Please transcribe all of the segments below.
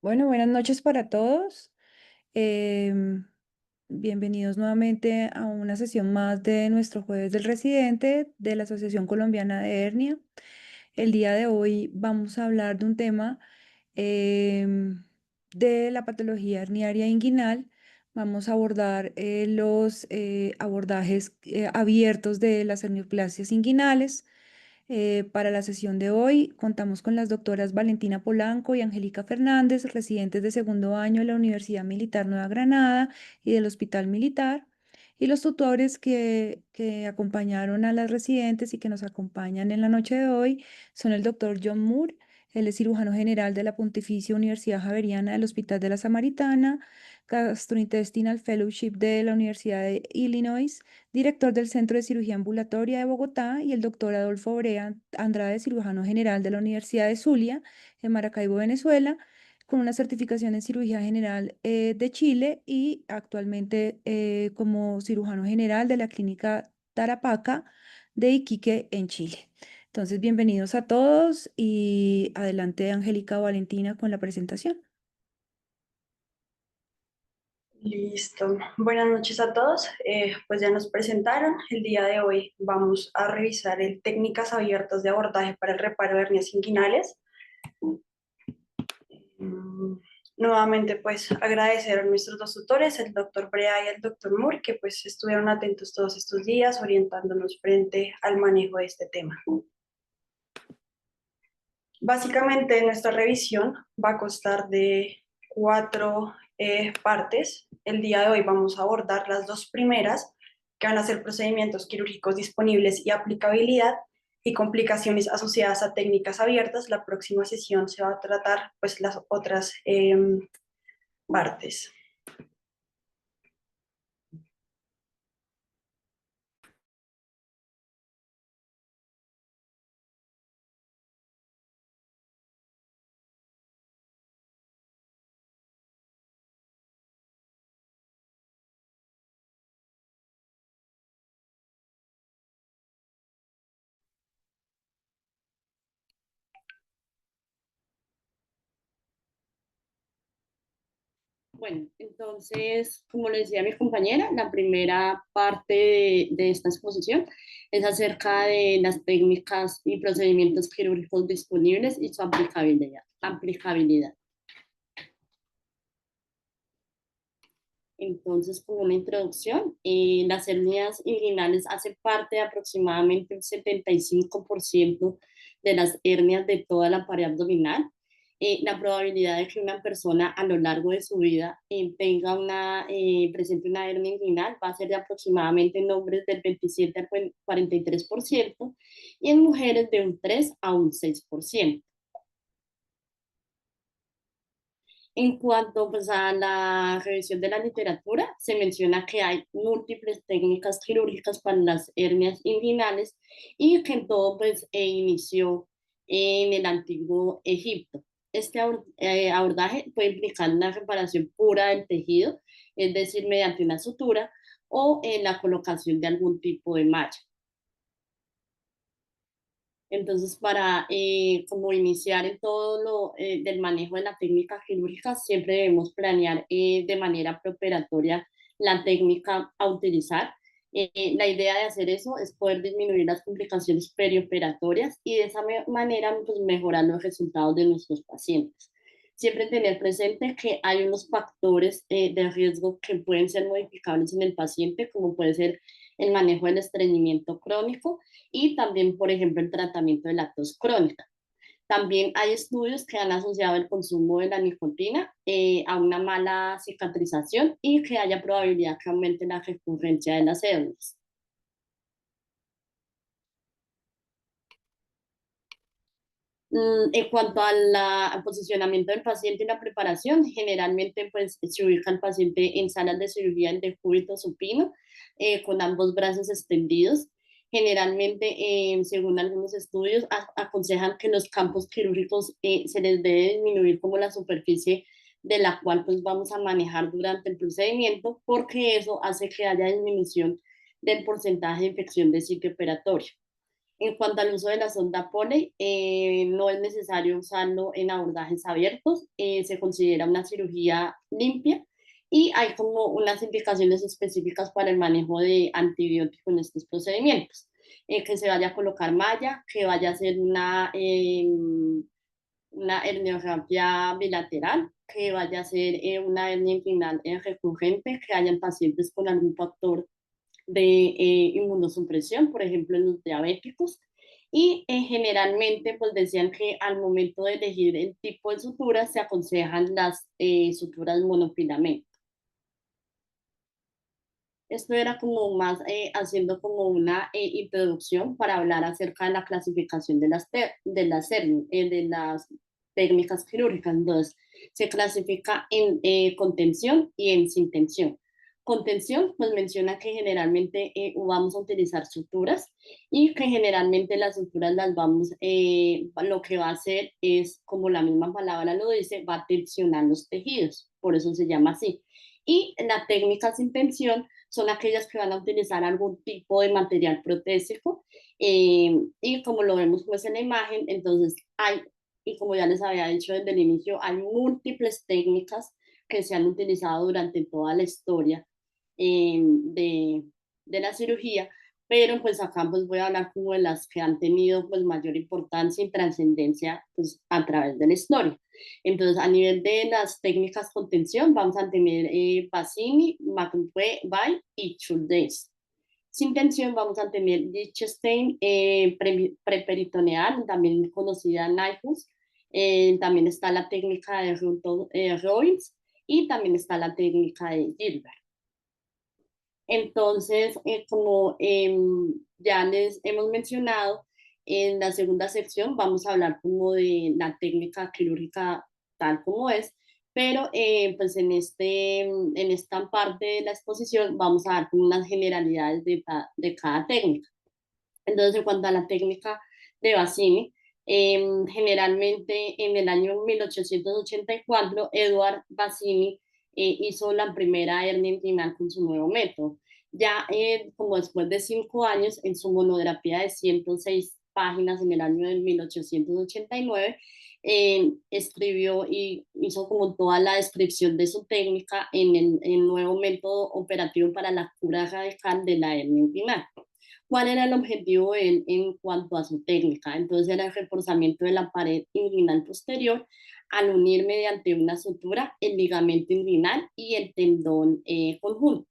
Bueno, buenas noches para todos. Em, Bienvenidos nuevamente a una sesión más de nuestro Jueves del Residente de la Asociación Colombiana de Hernia. El día de hoy vamos a hablar de un tema em, de la patología herniaria inguinal. Vamos a abordar los abordajes abiertos de las hernioplasties inguinales. Para la sesión de hoy contamos con las doctoras Valentina Polanco y Angélica Fernández, residentes de segundo año de la Universidad Militar Nueva Granada y del Hospital Militar, y los tutores que acompañaron a las residentes y que nos acompañan en la noche de hoy son el doctor John Moore. Él es cirujano general de la Pontificia Universidad Javeriana del Hospital de la Samaritana, Gastrointestinal Fellowship de la Universidad de Illinois, director del Centro de Cirugía Ambulatoria de Bogotá, y el doctor Adolfo Orea Andrade, cirujano general de la Universidad de Zulia, en Maracaibo, Venezuela, con una certificación en cirugía general de Chile y actualmente como cirujano general de la Clínica Tarapaca de Iquique, en Chile. Entonces, bienvenidos a todos y adelante, Angélica o Valentina, con la presentación. Listo. Buenas noches a todos. Pues ya nos presentaron. El día de hoy vamos a revisar el técnicas abiertas de abordaje para el reparo de hernias inguinales. Mm, Nuevamente, pues agradecer a nuestros dos tutores, el doctor Brea y el doctor Moore, que pues estuvieron atentos todos estos días orientándonos frente al manejo de este tema. Básicamente, nuestra revisión va a constar de cuatro partes. El día de hoy vamos a abordar las dos primeras, que van a ser procedimientos quirúrgicos disponibles y aplicabilidad y complicaciones asociadas a técnicas abiertas. La próxima sesión se va a tratar pues las otras partes. Bueno, entonces, como le decía mi compañera, la primera parte de esta exposición es acerca de las técnicas y procedimientos quirúrgicos disponibles y su aplicabilidad. Entonces, como una introducción, las hernias inguinales hacen parte de aproximadamente el 75% de las hernias de toda la pared abdominal. La probabilidad de que una persona a lo largo de su vida presente una hernia inguinal va a ser de aproximadamente en hombres del 27 al 43% y en mujeres de un 3 a un 6%. En cuanto pues, a la revisión de la literatura, se menciona que hay múltiples técnicas quirúrgicas para las hernias inguinales y que en todo pues, inició en el antiguo Egipto. Este abordaje puede implicar una reparación pura del tejido, es decir, mediante una sutura o en la colocación de algún tipo de malla. Entonces, para como iniciar en todo lo del manejo de la técnica quirúrgica, siempre debemos planear de manera preoperatoria la técnica a utilizar. La idea de hacer eso es poder disminuir las complicaciones perioperatorias y de esa manera pues, mejorar los resultados de nuestros pacientes. Siempre tener presente que hay unos factores de riesgo que pueden ser modificables en el paciente, como puede ser el manejo del estreñimiento crónico y también, por ejemplo, el tratamiento de la tos crónica. También hay estudios que han asociado el consumo de la nicotina a una mala cicatrización y que haya probabilidad que aumente la recurrencia de las hernias. En cuanto al posicionamiento del paciente y la preparación, generalmente pues, se ubica el paciente en salas de cirugía en decúbito supino, con ambos brazos extendidos. Generalmente, según algunos estudios, aconsejan que los campos quirúrgicos se les debe disminuir como la superficie de la cual pues, vamos a manejar durante el procedimiento, porque eso hace que haya disminución del porcentaje de infección de sitio operatorio. En cuanto al uso de la sonda Foley, no es necesario usarlo en abordajes abiertos, se considera una cirugía limpia y hay como unas indicaciones específicas para el manejo de antibióticos en estos procedimientos. Que se vaya a colocar malla, que vaya a hacer una herniorrafia bilateral, que vaya a ser una hernia inguinal recurrente, que hayan pacientes con algún factor de inmunosupresión, por ejemplo, en los diabéticos. Y generalmente, pues decían que al momento de elegir el tipo de suturas se aconsejan las suturas monofilamento. Esto era como más haciendo como una introducción para hablar acerca de la clasificación de las técnicas quirúrgicas. Entonces, se clasifica en contención y en sin tensión. Contención, pues menciona que generalmente vamos a utilizar suturas y que generalmente las suturas las vamos, lo que va a hacer es, como la misma palabra lo dice, va a tensionar los tejidos, por eso se llama así. Y la técnica sin tensión son aquellas que van a utilizar algún tipo de material protésico y como lo vemos pues en la imagen, entonces hay, y como ya les había dicho desde el inicio, hay múltiples técnicas que se han utilizado durante toda la historia de la cirugía, pero pues acá pues voy a hablar como de las que han tenido pues mayor importancia y trascendencia pues a través de la historia. Entonces, a nivel de las técnicas con tensión, vamos a tener Bassini, McVeigh y Schuldeis. Sin tensión vamos a tener Liechtenstein, preperitoneal, también conocida Nyhus. También está la técnica de Robbins y también está la técnica de Gilbert. Entonces, como ya les hemos mencionado, en la segunda sección vamos a hablar como de la técnica quirúrgica tal como es, pero pues en esta parte de la exposición vamos a dar como unas generalidades de cada técnica. Entonces, en cuanto a la técnica de Bassini, generalmente en el año 1884, Edward Bassini hizo la primera hernia inguinal con su nuevo método. Ya como después de 5 años, en su monografía de 106 páginas en el año de 1889, escribió y hizo como toda la descripción de su técnica en el nuevo método operativo para la cura radical de la hernia inguinal. ¿Cuál era el objetivo de él en cuanto a su técnica? Entonces era el reforzamiento de la pared inguinal posterior al unir mediante una sutura el ligamento inguinal y el tendón conjunto.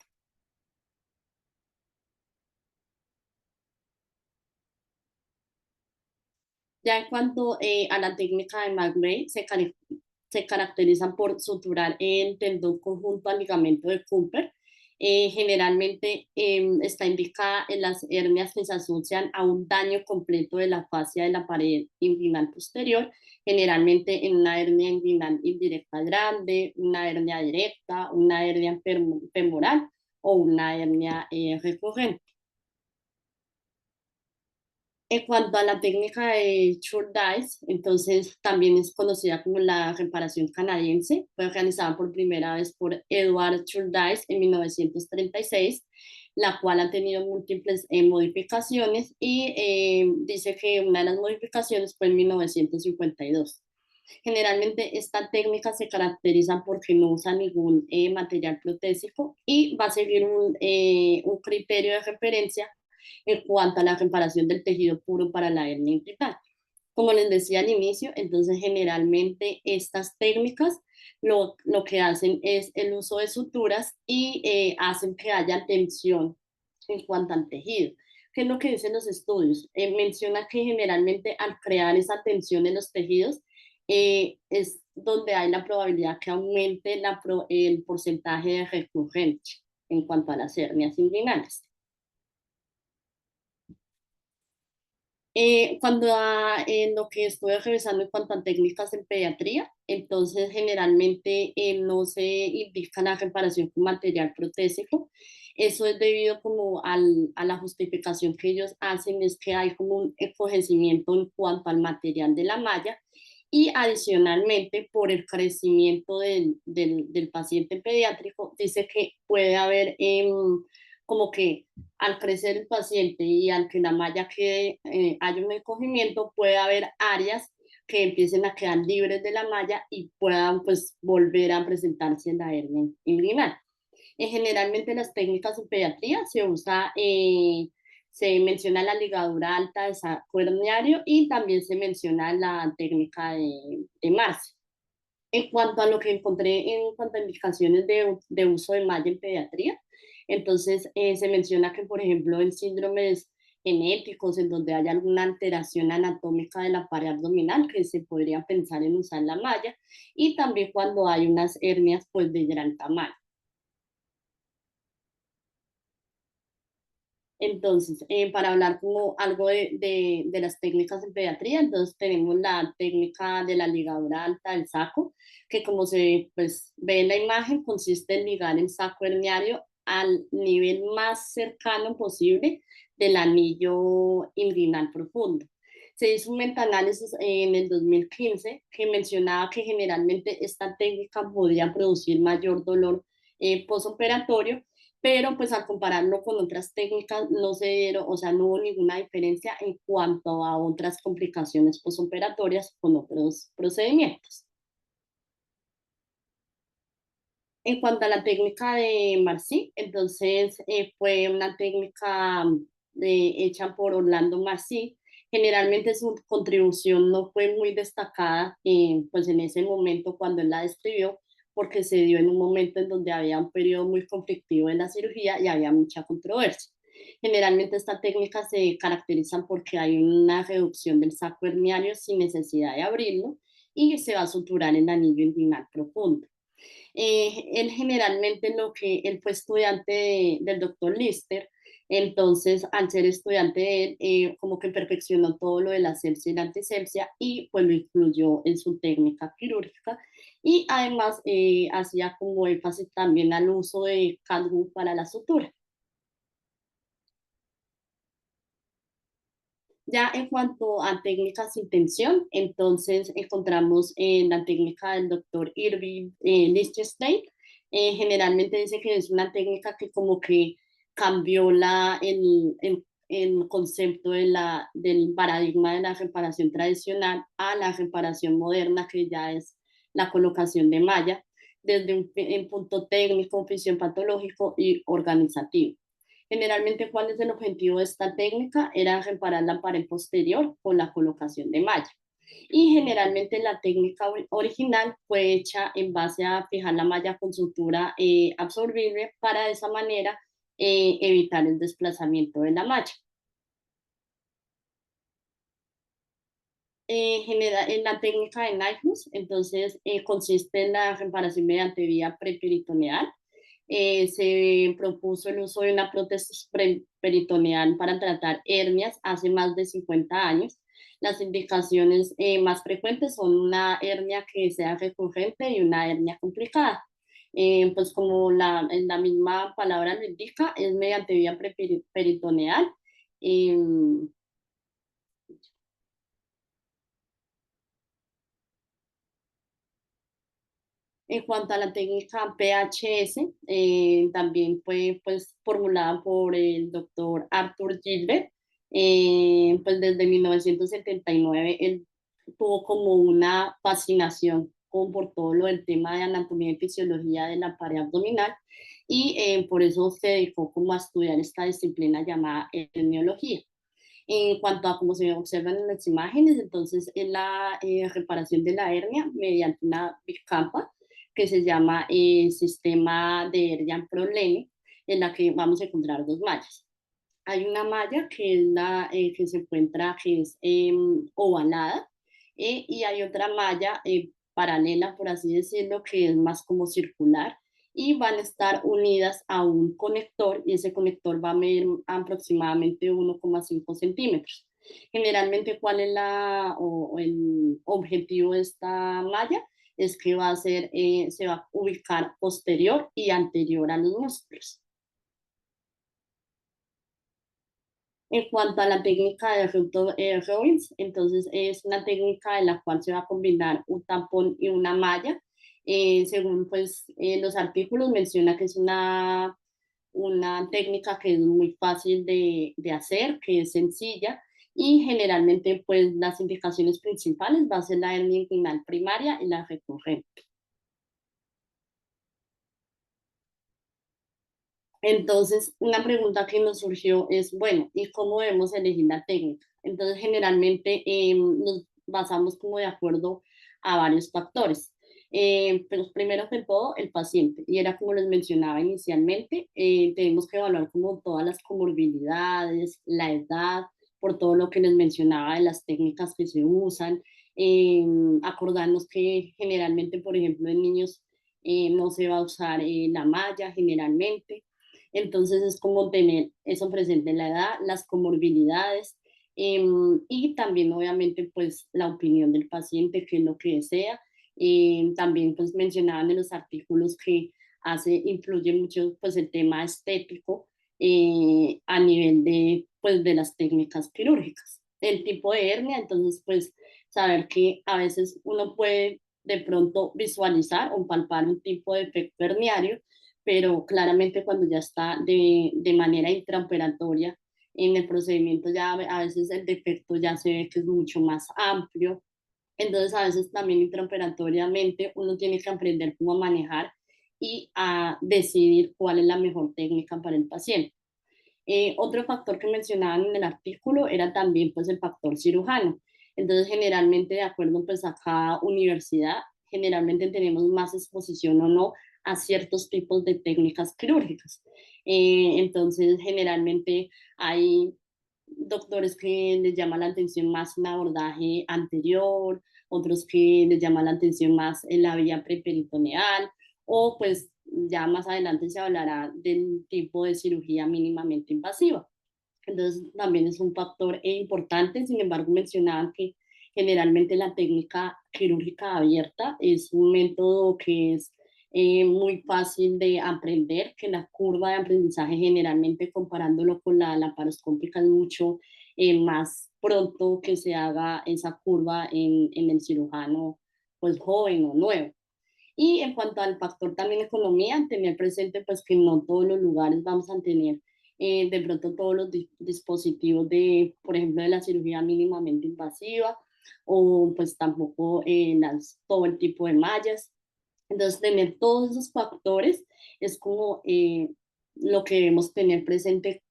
Ya en cuanto a la técnica de McVeigh, se caracterizan por suturar el tendón conjunto al ligamento de Cooper. Generalmente está indicada en las hernias que se asocian a un daño completo de la fascia de la pared inguinal posterior, generalmente en una hernia inguinal indirecta grande, una hernia directa, una hernia femoral o una hernia recurrente. En cuanto a la técnica de Churdice, entonces también es conocida como la reparación canadiense. Fue realizada por primera vez por Edward Churdice en 1936, la cual ha tenido múltiples modificaciones y dice que una de las modificaciones fue en 1952. Generalmente esta técnica se caracteriza porque no usa ningún material protésico y va a seguir un criterio de referencia en cuanto a la reparación del tejido puro para la hernia inguinal. Como les decía al inicio, entonces generalmente estas técnicas lo que hacen es el uso de suturas y hacen que haya tensión en cuanto al tejido. ¿Qué es lo que dicen los estudios? Menciona que generalmente al crear esa tensión en los tejidos es donde hay la probabilidad que aumente el porcentaje de recurrencia en cuanto a las hernias inguinales. En lo que estuve revisando en cuanto a técnicas en pediatría, entonces generalmente no se indica la reparación con material protésico. Eso es debido como a la justificación que ellos hacen, es que hay como un envejecimiento en cuanto al material de la malla y adicionalmente por el crecimiento del paciente pediátrico, dice que puede haber como que al crecer el paciente y al que la malla quede, haya un encogimiento, puede haber áreas que empiecen a quedar libres de la malla y puedan pues volver a presentarse en la hernia inguinal. Generalmente en las técnicas en pediatría se menciona la ligadura alta de saco herniario y también se menciona la técnica de Marcy. En cuanto a lo que encontré en cuanto a indicaciones de uso de malla en pediatría, entonces se menciona que, por ejemplo, en síndromes genéticos, en donde haya alguna alteración anatómica de la pared abdominal, que se podría pensar en usar la malla, y también cuando hay unas hernias pues de gran tamaño. Entonces, para hablar como algo de las técnicas en pediatría, entonces tenemos la técnica de la ligadura alta del saco, que como se pues, ve en la imagen, consiste en ligar el saco herniario al nivel más cercano posible del anillo inguinal profundo. Se hizo un metaanálisis en el 2015 que mencionaba que generalmente esta técnica podía producir mayor dolor postoperatorio, pero pues al compararlo con otras técnicas no se dieron, o sea, no hubo ninguna diferencia en cuanto a otras complicaciones posoperatorias con otros procedimientos. En cuanto a la técnica de Marcy, entonces fue una técnica hecha por Orlando Marcy. Generalmente su contribución no fue muy destacada pues en ese momento cuando él la describió, porque se dio en un momento en donde había un periodo muy conflictivo en la cirugía y había mucha controversia. Generalmente esta técnica se caracteriza porque hay una reducción del saco herniario sin necesidad de abrirlo y se va a suturar el anillo inguinal profundo. Él generalmente él fue estudiante del doctor Lister, entonces al ser estudiante de él, como que perfeccionó todo lo de la sepsia y la antisepsia y pues lo incluyó en su técnica quirúrgica y además hacía como énfasis también al uso de Calhoun para la sutura. Ya en cuanto a técnicas sin tensión, entonces encontramos la técnica del doctor Irving Lichtenstein. Generalmente dice que es una técnica que como que cambió el concepto del paradigma de la reparación tradicional a la reparación moderna, que ya es la colocación de malla, desde un punto técnico, fisiopatológico y organizativo. Generalmente, ¿cuál es el objetivo de esta técnica? Era reparar la pared posterior con la colocación de malla. Y generalmente la técnica original fue hecha en base a fijar la malla con sutura absorbible para de esa manera evitar el desplazamiento de la malla. En la técnica de Nyhus, entonces consiste en la reparación mediante vía preperitoneal. Se propuso el uso de una prótesis peritoneal para tratar hernias hace más de 50 años. Las indicaciones más frecuentes son una hernia que sea recurrente y una hernia complicada. Pues como la misma palabra lo indica, es mediante vía preperitoneal. En cuanto a la técnica PHS, también fue pues, formulada por el doctor Arthur Gilbert. Pues desde 1979 él tuvo como una fascinación por todo lo del tema de anatomía y fisiología de la pared abdominal y por eso se dedicó como a estudiar esta disciplina llamada herniología. En cuanto a cómo se observan en las imágenes, entonces es la reparación de la hernia mediante una bicampa que se llama sistema de Erjan Prolene, en la que vamos a encontrar dos mallas. Hay una malla que es la que se encuentra, que es ovalada, y hay otra malla paralela, por así decirlo, que es más como circular, y van a estar unidas a un conector, y ese conector va a medir aproximadamente 1,5 centímetros. Generalmente, ¿cuál es el objetivo de esta malla? Es que se va a ubicar posterior y anterior a los músculos. En cuanto a la técnica de Robbins, entonces es una técnica en la cual se va a combinar un tampón y una malla. Según pues, los artículos menciona que es una técnica que es muy fácil de hacer, que es sencilla y generalmente pues las indicaciones principales va a ser la hernia inguinal primaria y la recurrente. Entonces, una pregunta que nos surgió es, bueno, ¿y cómo debemos elegir la técnica? Entonces, generalmente nos basamos como de acuerdo a varios factores. Pero primero que todo, el paciente. Y era como les mencionaba inicialmente, tenemos que evaluar como todas las comorbilidades, la edad, por todo lo que les mencionaba de las técnicas que se usan. Acordarnos que generalmente, por ejemplo, en niños no se va a usar la malla generalmente. Entonces es como tener eso presente en la edad, las comorbilidades y también obviamente pues la opinión del paciente, qué es lo que desea. También pues mencionaban en los artículos que influye mucho pues el tema estético a nivel de pues de las técnicas quirúrgicas. El tipo de hernia, entonces pues saber que a veces uno puede de pronto visualizar o palpar un tipo de efecto herniario, pero claramente cuando ya está de manera intraoperatoria en el procedimiento ya a veces el defecto ya se ve que es mucho más amplio. Entonces a veces también intraoperatoriamente uno tiene que aprender cómo manejar y a decidir cuál es la mejor técnica para el paciente. Otro factor que mencionaban en el artículo era también pues el factor cirujano. Entonces generalmente de acuerdo pues a cada universidad, generalmente tenemos más exposición o no a ciertos tipos de técnicas quirúrgicas. Entonces generalmente hay doctores que les llama la atención más un abordaje anterior, otros que les llama la atención más en la vía preperitoneal, o pues ya más adelante se hablará del tipo de cirugía mínimamente invasiva. Entonces también es un factor importante, sin embargo mencionaban que generalmente la técnica quirúrgica abierta es un método que es muy fácil de aprender, que la curva de aprendizaje generalmente comparándolo con la laparoscópica es mucho más pronto que se haga esa curva en el cirujano pues joven o nuevo. Y en cuanto al factor también economía, tener presente pues que no todos los lugares vamos a tener de pronto todos los dispositivos de, por ejemplo, de la cirugía mínimamente invasiva o pues tampoco todo el tipo de mallas. Entonces, tener todos esos factores es como lo que debemos tener presente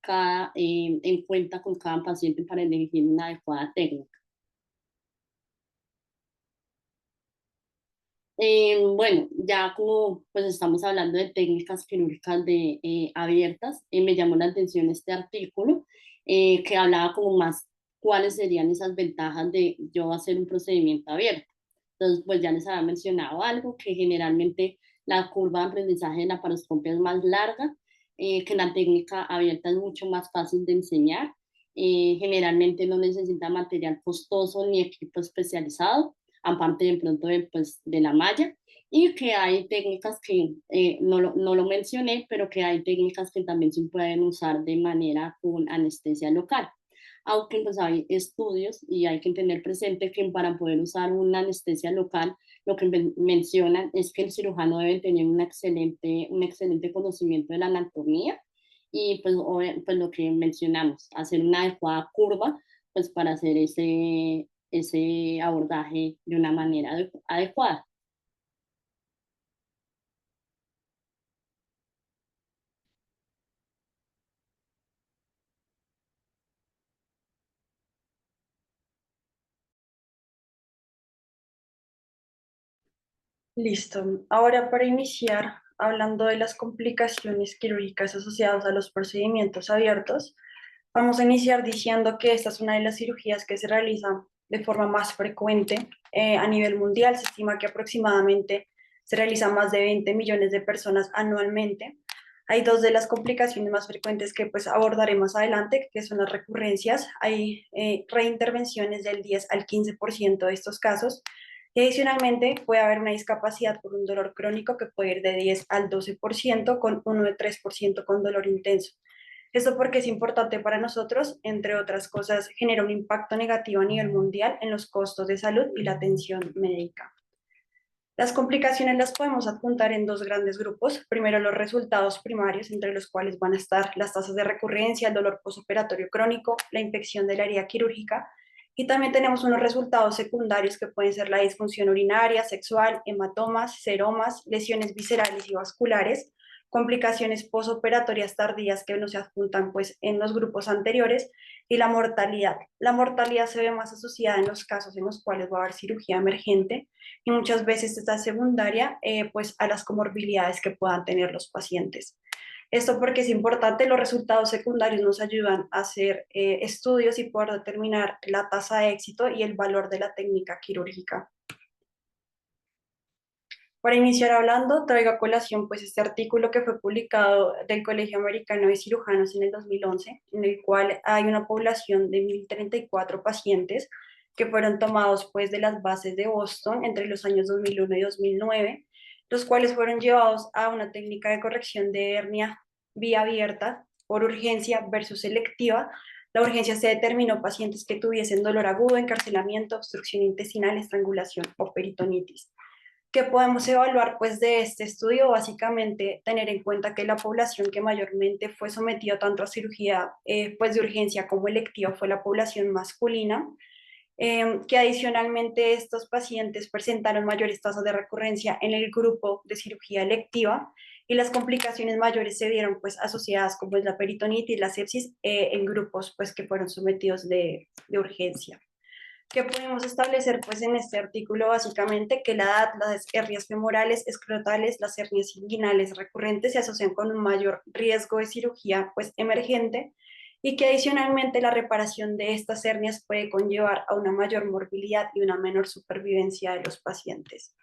en cuenta con cada paciente para elegir una adecuada técnica. Bueno, ya como pues estamos hablando de técnicas quirúrgicas abiertas, me llamó la atención este artículo que hablaba como más cuáles serían esas ventajas de yo hacer un procedimiento abierto. Entonces, pues ya les había mencionado algo, que generalmente la curva de aprendizaje de la paroscopia es más larga, que la técnica abierta es mucho más fácil de enseñar, generalmente no necesita material costoso ni equipo especializado aparte de pronto pues, de la malla, y que hay técnicas que no lo mencioné, pero que hay técnicas que también se pueden usar de manera con anestesia local. Aunque pues hay estudios y hay que tener presente que para poder usar una anestesia local, lo que mencionan es que el cirujano debe tener un excelente conocimiento de la anatomía y pues lo que mencionamos, hacer una adecuada curva pues para hacer ese abordaje de una manera adecuada. Listo. Ahora para iniciar, hablando de las complicaciones quirúrgicas asociadas a los procedimientos abiertos, vamos a iniciar diciendo que esta es una de las cirugías que se realizan de forma más frecuente a nivel mundial. Se estima que aproximadamente se realizan más de 20 millones de personas anualmente. Hay dos de las complicaciones más frecuentes que pues abordaré más adelante, que son las recurrencias. Hay reintervenciones del 10 al 15% de estos casos. Y adicionalmente puede haber una discapacidad por un dolor crónico que puede ir de 10 al 12%, con uno de 3% con dolor intenso. Esto porque es importante para nosotros, entre otras cosas, genera un impacto negativo a nivel mundial en los costos de salud y la atención médica. Las complicaciones las podemos adjuntar en dos grandes grupos. Primero, los resultados primarios, entre los cuales van a estar las tasas de recurrencia, el dolor postoperatorio crónico, la infección de la herida quirúrgica. Y también tenemos unos resultados secundarios que pueden ser la disfunción urinaria, sexual, hematomas, seromas, lesiones viscerales y vasculares, complicaciones postoperatorias tardías que no se adjuntan pues, en los grupos anteriores, y la mortalidad. La mortalidad se ve más asociada en los casos en los cuales va a haber cirugía emergente y muchas veces está secundaria pues a las comorbilidades que puedan tener los pacientes. Esto porque es importante, los resultados secundarios nos ayudan a hacer estudios y poder determinar la tasa de éxito y el valor de la técnica quirúrgica. Para iniciar hablando, traigo a colación pues este artículo que fue publicado del Colegio Americano de Cirujanos en el 2011, en el cual hay una población de 1.034 pacientes que fueron tomados pues de las bases de Boston entre los años 2001 y 2009, los cuales fueron llevados a una técnica de corrección de hernia vía abierta por urgencia versus selectiva. La urgencia se determinó pacientes que tuviesen dolor agudo, encarcelamiento, obstrucción intestinal, estrangulación o peritonitis. ¿Qué podemos evaluar pues de este estudio? Básicamente tener en cuenta que la población que mayormente fue sometida tanto a cirugía pues de urgencia como electiva fue la población masculina, que adicionalmente estos pacientes presentaron mayores tasas de recurrencia en el grupo de cirugía electiva y las complicaciones mayores se vieron pues asociadas como es la peritonitis, la sepsis en grupos pues que fueron sometidos de urgencia. ¿Qué podemos establecer pues en este artículo? Básicamente que la edad, las hernias femorales, escrotales, las hernias inguinales recurrentes se asocian con un mayor riesgo de cirugía pues emergente y que adicionalmente la reparación de estas hernias puede conllevar a una mayor morbilidad y una menor supervivencia de los pacientes.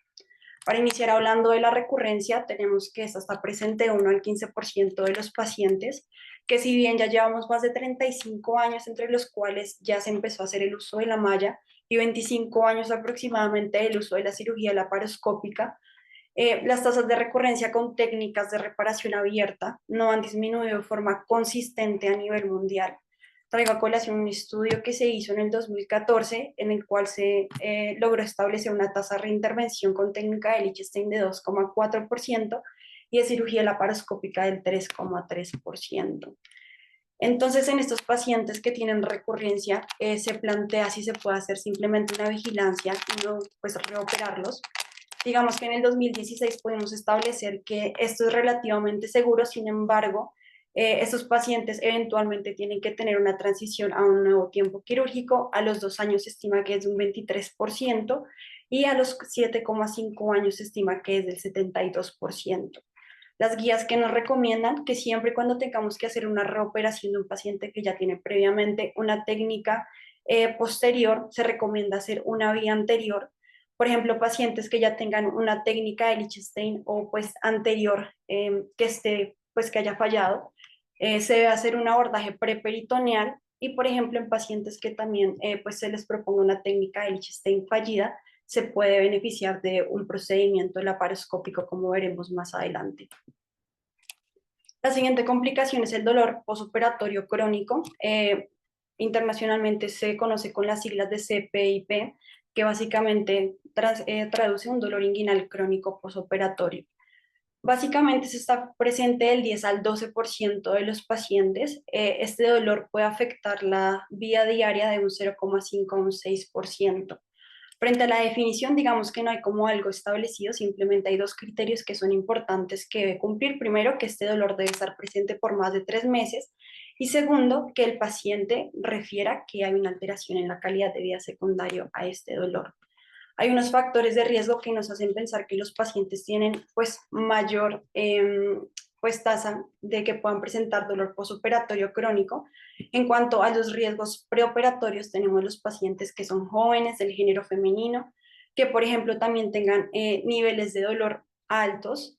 Para iniciar hablando de la recurrencia, tenemos que esta está presente en 1 al 15% de los pacientes, que si bien ya llevamos más de 35 años entre los cuales ya se empezó a hacer el uso de la malla y 25 años aproximadamente del uso de la cirugía laparoscópica, las tasas de recurrencia con técnicas de reparación abierta no han disminuido de forma consistente a nivel mundial. Traigo a colación un estudio que se hizo en el 2014, en el cual se logró establecer una tasa de reintervención con técnica de Liechtenstein de 2,4% y de cirugía laparoscópica del 3,3%. Entonces, en estos pacientes que tienen recurrencia, se plantea si se puede hacer simplemente una vigilancia y no pues reoperarlos. Digamos que en el 2016 pudimos establecer que esto es relativamente seguro, sin embargo, estos pacientes eventualmente tienen que tener una transición a un nuevo tiempo quirúrgico. A los 2 años se estima que es de un 23% y a los 7,5 años se estima que es del 72%. Las guías que nos recomiendan que siempre cuando tengamos que hacer una reoperación de un paciente que ya tiene previamente una técnica posterior, se recomienda hacer una vía anterior. Por ejemplo, pacientes que ya tengan una técnica de Liechtenstein o pues anterior que esté, pues que haya fallado, se debe hacer un abordaje preperitoneal y por ejemplo en pacientes que también pues se les proponga una técnica de Liechtenstein fallida, se puede beneficiar de un procedimiento laparoscópico como veremos más adelante. La siguiente complicación es el dolor postoperatorio crónico. Internacionalmente se conoce con las siglas de CPIP, que básicamente traduce un dolor inguinal crónico postoperatorio. Básicamente se está presente del 10 al 12% de los pacientes. Este dolor puede afectar la vida diaria de un 0,5 a un 6%. Frente a la definición, digamos que no hay como algo establecido, simplemente hay dos criterios que son importantes que debe cumplir. Primero, que este dolor debe estar presente por más de 3 meses. Y segundo, que el paciente refiera que hay una alteración en la calidad de vida secundario a este dolor. Hay unos factores de riesgo que nos hacen pensar que los pacientes tienen pues mayor pues tasa de que puedan presentar dolor postoperatorio crónico. En cuanto a los riesgos preoperatorios, tenemos los pacientes que son jóvenes del género femenino, que por ejemplo también tengan niveles de dolor altos,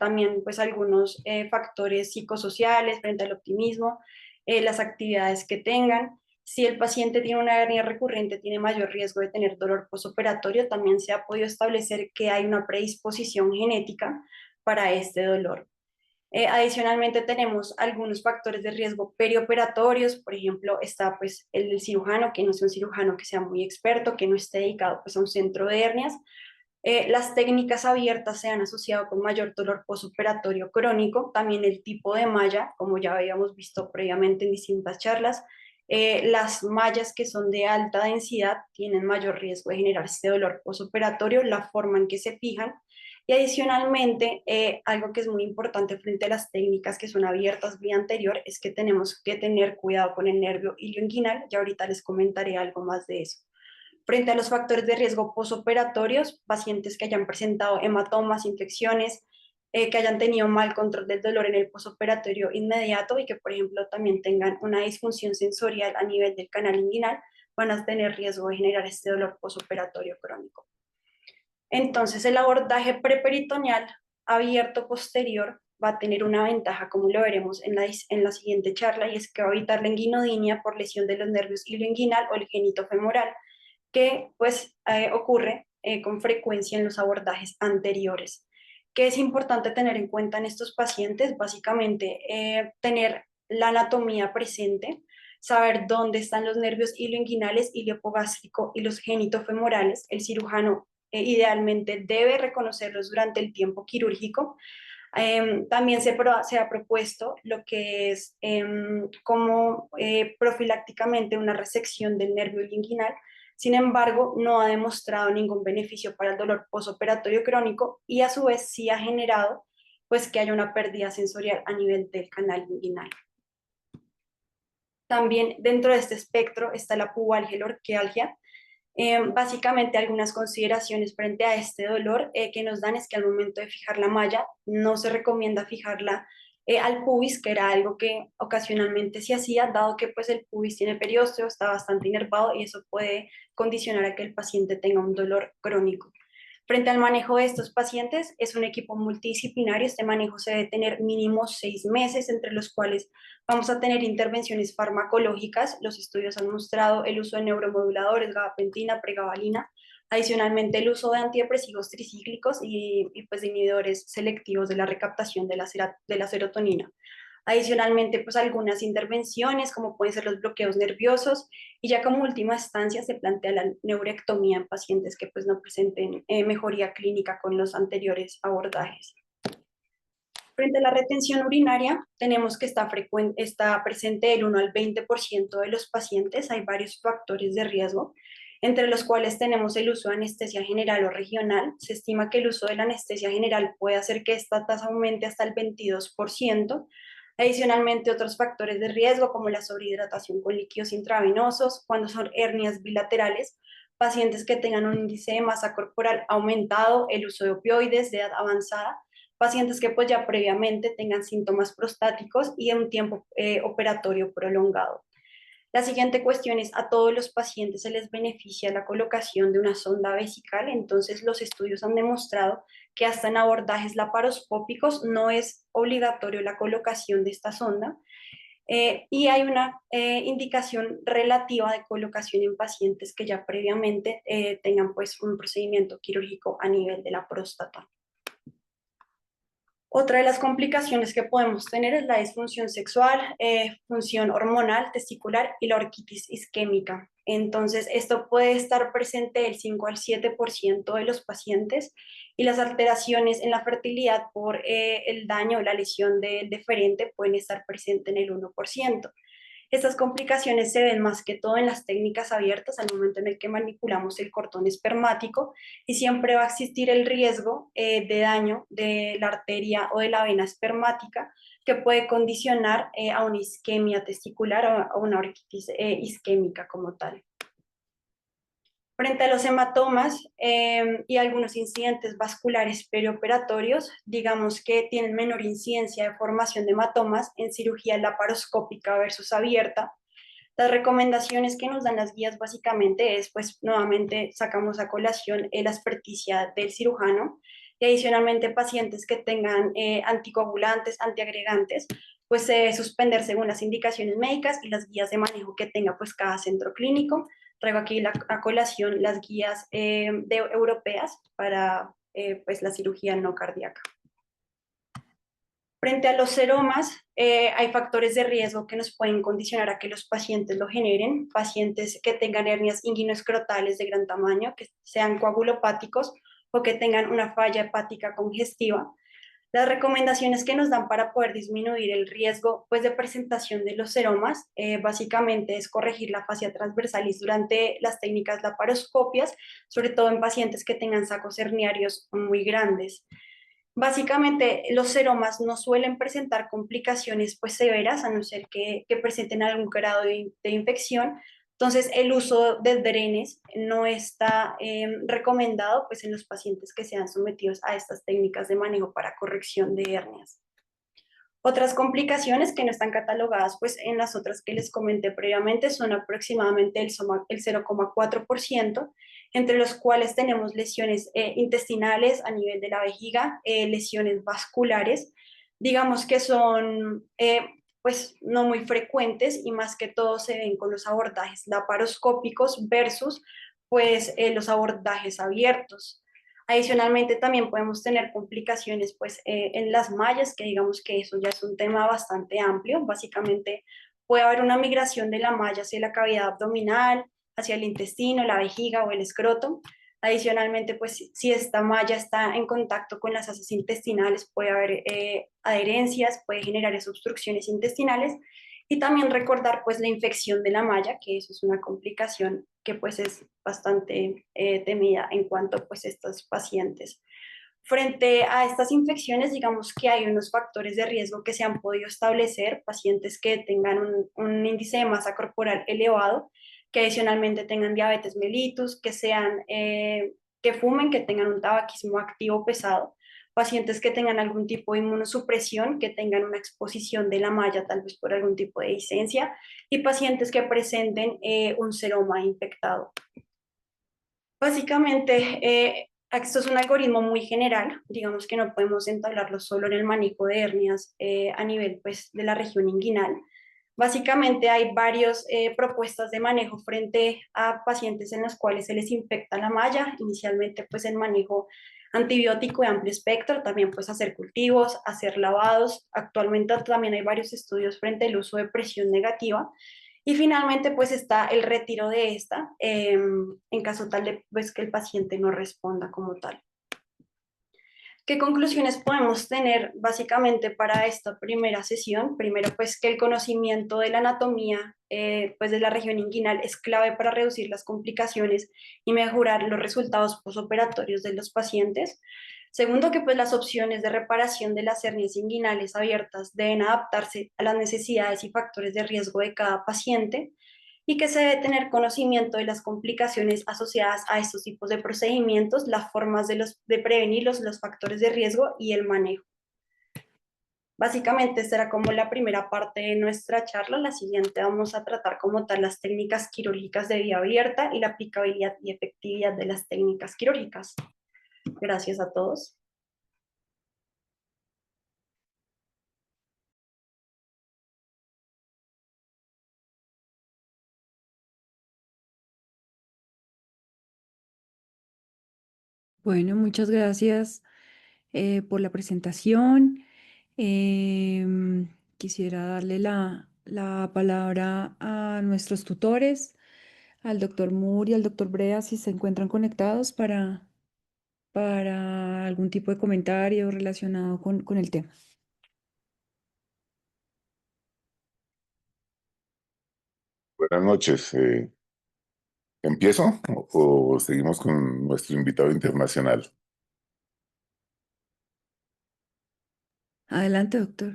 también pues algunos factores psicosociales frente al optimismo, las actividades que tengan. Si el paciente tiene una hernia recurrente, tiene mayor riesgo de tener dolor postoperatorio. También se ha podido establecer que hay una predisposición genética para este dolor. Adicionalmente tenemos algunos factores de riesgo perioperatorios, por ejemplo, está pues el cirujano, que no es un cirujano que sea muy experto, que no esté dedicado pues a un centro de hernias, Las técnicas abiertas se han asociado con mayor dolor postoperatorio crónico, también el tipo de malla, como ya habíamos visto previamente en distintas charlas. Las mallas que son de alta densidad tienen mayor riesgo de generar este dolor postoperatorio, la forma en que se fijan. Y adicionalmente, algo que es muy importante frente a las técnicas que son abiertas vía anterior es que tenemos que tener cuidado con el nervio ilioinguinal, y ahorita les comentaré algo más de eso. Frente a los factores de riesgo posoperatorios, pacientes que hayan presentado hematomas, infecciones, que hayan tenido mal control del dolor en el posoperatorio inmediato y que, por ejemplo, también tengan una disfunción sensorial a nivel del canal inguinal, van a tener riesgo de generar este dolor posoperatorio crónico. Entonces, el abordaje preperitoneal abierto posterior va a tener una ventaja, como lo veremos en la siguiente charla, y es que va a evitar la inguinodinia por lesión de los nervios ilioinguinal o el genito femoral, que pues ocurre con frecuencia en los abordajes anteriores. ¿Qué es importante tener en cuenta en estos pacientes? Básicamente, tener la anatomía presente, saber dónde están los nervios ilioinguinales, iliopogástrico y los genitofemorales. El cirujano idealmente debe reconocerlos durante el tiempo quirúrgico. También se ha propuesto lo que es como profilácticamente una resección del nervio inguinal. Sin embargo, no ha demostrado ningún beneficio para el dolor posoperatorio crónico y a su vez sí ha generado pues que haya una pérdida sensorial a nivel del canal inguinal. También dentro de este espectro está la pubalgia y la orquialgia. Básicamente algunas consideraciones frente a este dolor que nos dan es que al momento de fijar la malla no se recomienda fijarla al pubis, que era algo que ocasionalmente se hacía, dado que pues el pubis tiene periósteo, está bastante inervado y eso puede condicionar a que el paciente tenga un dolor crónico. Frente al manejo de estos pacientes, es un equipo multidisciplinario. Este manejo se debe tener mínimo 6 meses, entre los cuales vamos a tener intervenciones farmacológicas. Los estudios han mostrado el uso de neuromoduladores, gabapentina, pregabalina, adicionalmente el uso de antidepresivos tricíclicos y pues de inhibidores selectivos de la recaptación de la serotonina. Adicionalmente, pues algunas intervenciones como pueden ser los bloqueos nerviosos y ya como última instancia se plantea la neurectomía en pacientes que pues no presenten mejoría clínica con los anteriores abordajes. Frente a la retención urinaria, tenemos que está presente del 1 al 20% de los pacientes. Hay varios factores de riesgo, entre los cuales tenemos el uso de anestesia general o regional. Se estima que el uso de la anestesia general puede hacer que esta tasa aumente hasta el 22%. Adicionalmente, otros factores de riesgo como la sobrehidratación con líquidos intravenosos, cuando son hernias bilaterales, pacientes que tengan un índice de masa corporal aumentado, el uso de opioides de edad avanzada, pacientes que pues ya previamente tengan síntomas prostáticos y en un tiempo operatorio prolongado. La siguiente cuestión es, a todos los pacientes se les beneficia la colocación de una sonda vesical. Entonces los estudios han demostrado que hasta en abordajes laparoscópicos no es obligatorio la colocación de esta sonda. Y hay una indicación relativa de colocación en pacientes que ya previamente tengan pues un procedimiento quirúrgico a nivel de la próstata. Otra de las complicaciones que podemos tener es la disfunción sexual, función hormonal, testicular y la orquitis isquémica. Entonces, esto puede estar presente del 5 al 7% de los pacientes y las alteraciones en la fertilidad por el daño o la lesión del deferente pueden estar presentes en el 1%. Estas complicaciones se ven más que todo en las técnicas abiertas al momento en el que manipulamos el cordón espermático y siempre va a existir el riesgo de daño de la arteria o de la vena espermática que puede condicionar a una isquemia testicular o a una orquitis isquémica como tal. Frente a los hematomas y algunos incidentes vasculares perioperatorios, digamos que tienen menor incidencia de formación de hematomas en cirugía laparoscópica versus abierta. Las recomendaciones que nos dan las guías básicamente es, pues nuevamente sacamos a colación la experticia del cirujano y adicionalmente pacientes que tengan anticoagulantes, antiagregantes, pues se debe suspender según las indicaciones médicas y las guías de manejo que tenga pues cada centro clínico. Traigo aquí a colación las guías europeas para pues la cirugía no cardíaca. Frente a los seromas, hay factores de riesgo que nos pueden condicionar a que los pacientes lo generen. Pacientes que tengan hernias inguinoescrotales de gran tamaño, que sean coagulopáticos o que tengan una falla hepática congestiva. Las recomendaciones que nos dan para poder disminuir el riesgo pues, de presentación de los seromas, básicamente es corregir la fascia transversalis durante las técnicas laparoscopias, sobre todo en pacientes que tengan sacos herniarios muy grandes. Básicamente, los seromas no suelen presentar complicaciones pues, severas, a no ser que presenten algún grado de infección. Entonces, el uso de drenes no está recomendado pues, en los pacientes que sean sometidos a estas técnicas de manejo para corrección de hernias. Otras complicaciones que no están catalogadas pues, en las otras que les comenté previamente son aproximadamente el 0,4%, entre los cuales tenemos lesiones intestinales a nivel de la vejiga, lesiones vasculares, digamos que son pues no muy frecuentes y más que todo se ven con los abordajes laparoscópicos versus pues los abordajes abiertos. Adicionalmente, también podemos tener complicaciones pues, en las mallas, que digamos que eso ya es un tema bastante amplio. Básicamente, puede haber una migración de la malla hacia la cavidad abdominal, hacia el intestino, la vejiga o el escroto. Adicionalmente, pues si esta malla está en contacto con las asas intestinales, puede haber adherencias, puede generar obstrucciones intestinales y también recordar pues la infección de la malla, que eso es una complicación que pues es bastante temida en cuanto pues estos pacientes. Frente a estas infecciones, digamos que hay unos factores de riesgo que se han podido establecer, pacientes que tengan un índice de masa corporal elevado, que adicionalmente tengan diabetes mellitus, que sean, que fumen, que tengan un tabaquismo activo pesado, pacientes que tengan algún tipo de inmunosupresión, que tengan una exposición de la malla tal vez por algún tipo de licencia, y pacientes que presenten un seroma infectado. Básicamente, esto es un algoritmo muy general, digamos que no podemos entablarlo solo en el manejo de hernias a nivel pues, de la región inguinal. Básicamente hay varias propuestas de manejo frente a pacientes en los cuales se les infecta la malla, inicialmente pues el manejo antibiótico de amplio espectro, también pues hacer cultivos, hacer lavados. Actualmente también hay varios estudios frente al uso de presión negativa y finalmente, pues está el retiro de esta en caso tal de pues, que el paciente no responda como tal. ¿Qué conclusiones podemos tener básicamente para esta primera sesión? Primero, pues que el conocimiento de la anatomía pues de la región inguinal es clave para reducir las complicaciones y mejorar los resultados postoperatorios de los pacientes. Segundo, que pues las opciones de reparación de las hernias inguinales abiertas deben adaptarse a las necesidades y factores de riesgo de cada paciente y que se debe tener conocimiento de las complicaciones asociadas a estos tipos de procedimientos, las formas de prevenirlos, los factores de riesgo y el manejo. Básicamente, esta era como la primera parte de nuestra charla. La siguiente vamos a tratar como tal las técnicas quirúrgicas de vía abierta y la aplicabilidad y efectividad de las técnicas quirúrgicas. Gracias a todos. Bueno, muchas gracias por la presentación. Quisiera darle la palabra a nuestros tutores, al doctor Moore y al doctor Brea, si se encuentran conectados para algún tipo de comentario relacionado con el tema. Buenas noches. ¿Empiezo o seguimos con nuestro invitado internacional? Adelante, doctor.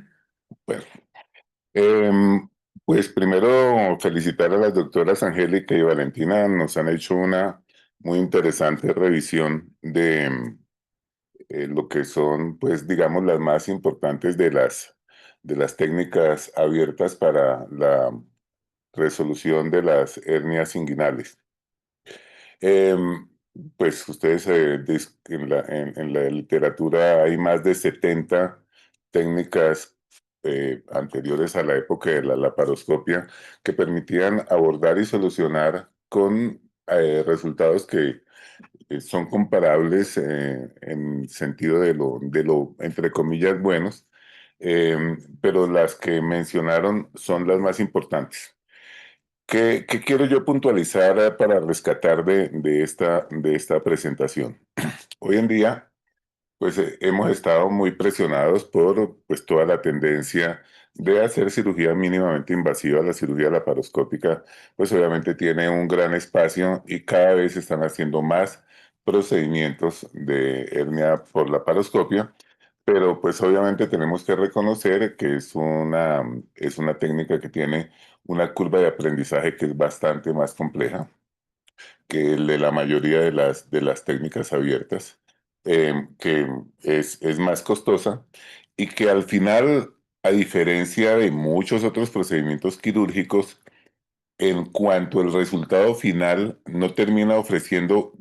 Bueno, pues primero felicitar a las doctoras Angélica y Valentina. Nos han hecho una muy interesante revisión de lo que son, pues digamos, las más importantes de las técnicas abiertas para la resolución de las hernias inguinales. Em, pues ustedes en la literatura hay más de 70 técnicas anteriores a la época de la laparoscopia que permitían abordar y solucionar con resultados que son comparables en sentido de lo, entre comillas, buenos, pero las que mencionaron son las más importantes. ¿Qué quiero yo puntualizar para rescatar de esta presentación? Hoy en día, pues hemos estado muy presionados por pues, toda la tendencia de hacer cirugía mínimamente invasiva. La cirugía laparoscópica, pues obviamente tiene un gran espacio y cada vez se están haciendo más procedimientos de hernia por laparoscopia, pero pues obviamente tenemos que reconocer que es una técnica que tiene una curva de aprendizaje que es bastante más compleja que el de la mayoría de las técnicas abiertas, que es más costosa y que al final, a diferencia de muchos otros procedimientos quirúrgicos, en cuanto al resultado final, no termina ofreciendo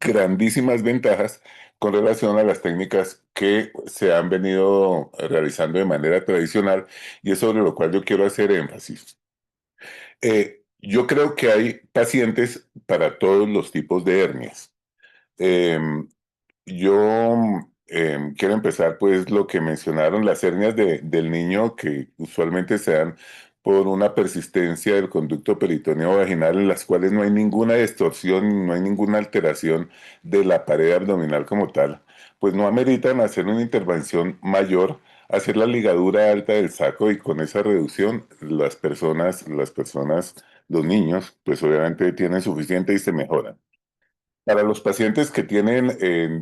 grandísimas ventajas con relación a las técnicas que se han venido realizando de manera tradicional, y es sobre lo cual yo quiero hacer énfasis. Yo creo que hay pacientes para todos los tipos de hernias. Em, yo quiero empezar pues lo que mencionaron, las hernias del niño que usualmente se dan por una persistencia del conducto peritoneo vaginal en las cuales no hay ninguna distorsión, no hay ninguna alteración de la pared abdominal como tal, pues no ameritan hacer una intervención mayor, hacer la ligadura alta del saco y con esa reducción los niños, pues obviamente tienen suficiente y se mejoran. Para los pacientes que tienen,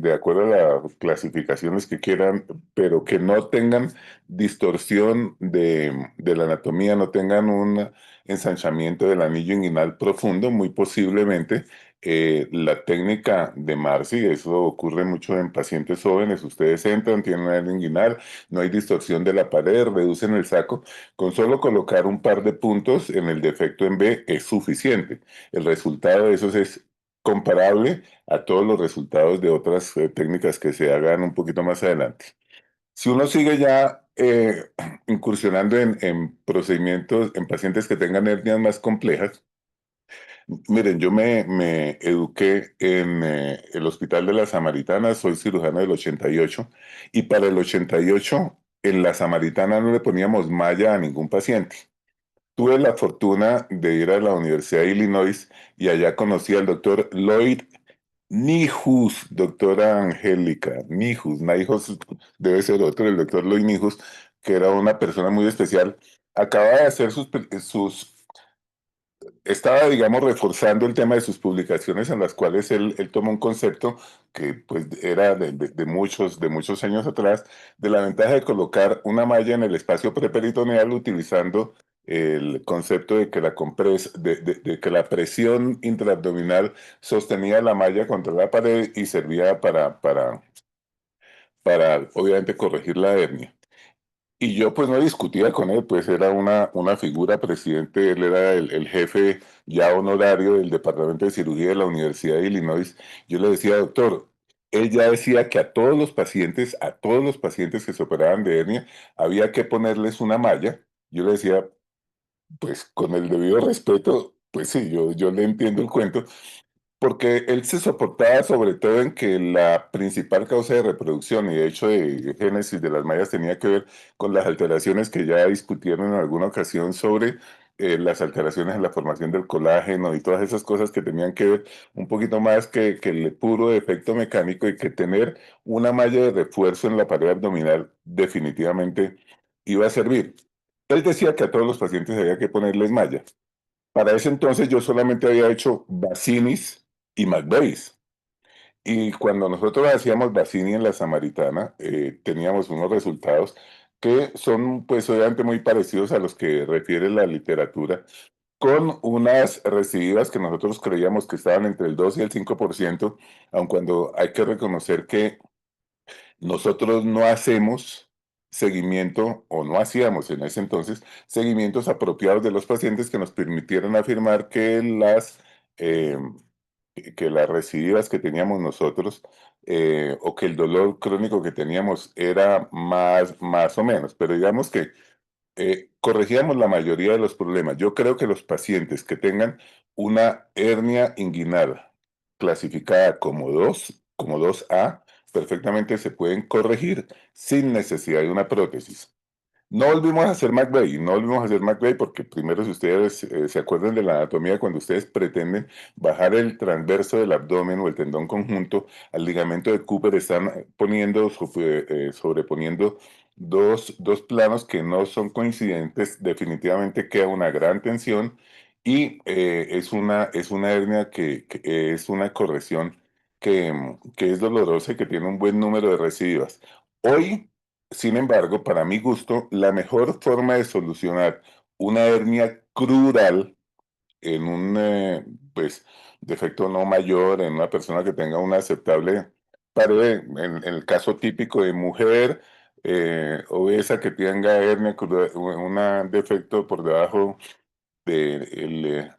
de acuerdo a las clasificaciones que quieran, pero que no tengan distorsión de la anatomía, no tengan un ensanchamiento del anillo inguinal profundo, muy posiblemente la técnica de Marcy, eso ocurre mucho en pacientes jóvenes, ustedes entran, tienen una hernia inguinal, no hay distorsión de la pared, reducen el saco, con solo colocar un par de puntos en el defecto en B es suficiente. El resultado de eso es comparable a todos los resultados de otras técnicas que se hagan un poquito más adelante. Si uno sigue ya incursionando en procedimientos, en pacientes que tengan hernias más complejas, miren, me eduqué en el Hospital de las Samaritanas, soy cirujano del 88, y para el 88 en la Samaritana no le poníamos malla a ningún paciente. Tuve la fortuna de ir a la Universidad de Illinois y allá conocí al doctor Lloyd Nijus, doctora Angélica Nijus. Nijus debe ser otro, el doctor Lloyd Nijus, que era una persona muy especial. Acaba de hacer estaba, digamos, reforzando el tema de sus publicaciones en las cuales él tomó un concepto que pues era de muchos años atrás, de la ventaja de colocar una malla en el espacio preperitoneal utilizando el concepto de que de que la presión intraabdominal sostenía la malla contra la pared y servía para obviamente corregir la hernia. Y yo pues no discutía con él, pues era una figura presidente, él era el jefe ya honorario del Departamento de Cirugía de la Universidad de Illinois. Yo le decía, doctor, él ya decía que a todos los pacientes que se operaban de hernia, había que ponerles una malla. Yo le decía, pues con el debido respeto, pues sí, yo le entiendo el cuento, porque él se soportaba sobre todo en que la principal causa de reproducción y de hecho de génesis de las mallas tenía que ver con las alteraciones que ya discutieron en alguna ocasión sobre las alteraciones en la formación del colágeno y todas esas cosas que tenían que ver un poquito más que el puro efecto mecánico y que tener una malla de refuerzo en la pared abdominal definitivamente iba a servir. Él decía que a todos los pacientes había que ponerles malla. Para ese entonces yo solamente había hecho Bassinis y McVeigh. Y cuando nosotros hacíamos Bassini en la Samaritana, teníamos unos resultados que son pues obviamente muy parecidos a los que refiere la literatura, con unas recidivas que nosotros creíamos que estaban entre el 2 y el 5%, aun cuando hay que reconocer que nosotros no hacemos seguimiento, o no hacíamos en ese entonces, seguimientos apropiados de los pacientes que nos permitieran afirmar eh, que las recidivas que teníamos nosotros o que el dolor crónico que teníamos era más o menos. Pero digamos que corregíamos la mayoría de los problemas. Yo creo que los pacientes que tengan una hernia inguinal clasificada como 2A, perfectamente se pueden corregir sin necesidad de una prótesis. No volvimos a hacer McVeigh, no volvimos a hacer McVeigh porque primero si ustedes se acuerdan de la anatomía, cuando ustedes pretenden bajar el transverso del abdomen o el tendón conjunto al ligamento de Cooper, están poniendo, sobreponiendo dos planos que no son coincidentes, definitivamente queda una gran tensión y es una hernia que es una corrección que es dolorosa y que tiene un buen número de recidivas. Hoy, sin embargo, para mi gusto, la mejor forma de solucionar una hernia crural en un pues, defecto no mayor, en una persona que tenga una aceptable pared, en el caso típico de mujer obesa que tenga hernia crural, un defecto por debajo del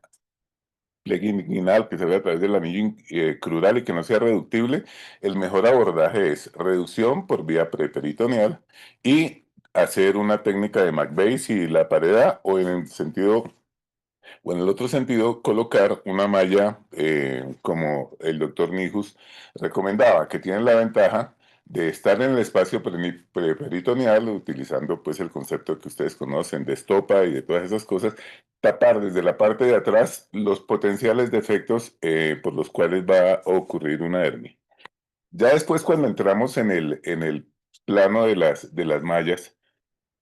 pliegue inguinal que se ve a través del anillo crural y que no sea reductible, el mejor abordaje es reducción por vía preperitoneal y hacer una técnica de McVeigh si la pared da, o en el sentido o en el otro sentido, colocar una malla como el doctor Nijus recomendaba, que tiene la ventaja de estar en el espacio peritoneal, utilizando pues el concepto que ustedes conocen de estopa y de todas esas cosas, tapar desde la parte de atrás los potenciales defectos por los cuales va a ocurrir una hernia. Ya después, cuando entramos en el plano de las mallas,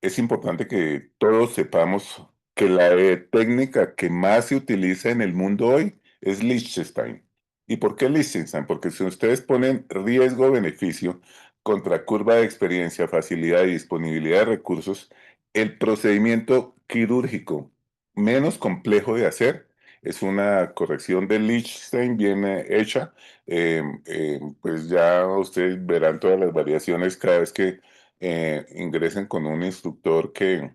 es importante que todos sepamos que la técnica que más se utiliza en el mundo hoy es Liechtenstein. ¿Y por qué Liechtenstein? Porque si ustedes ponen riesgo-beneficio contra curva de experiencia, facilidad y disponibilidad de recursos, el procedimiento quirúrgico menos complejo de hacer es una corrección de Liechtenstein bien hecha. Pues ya ustedes verán todas las variaciones cada vez que ingresen con un instructor que,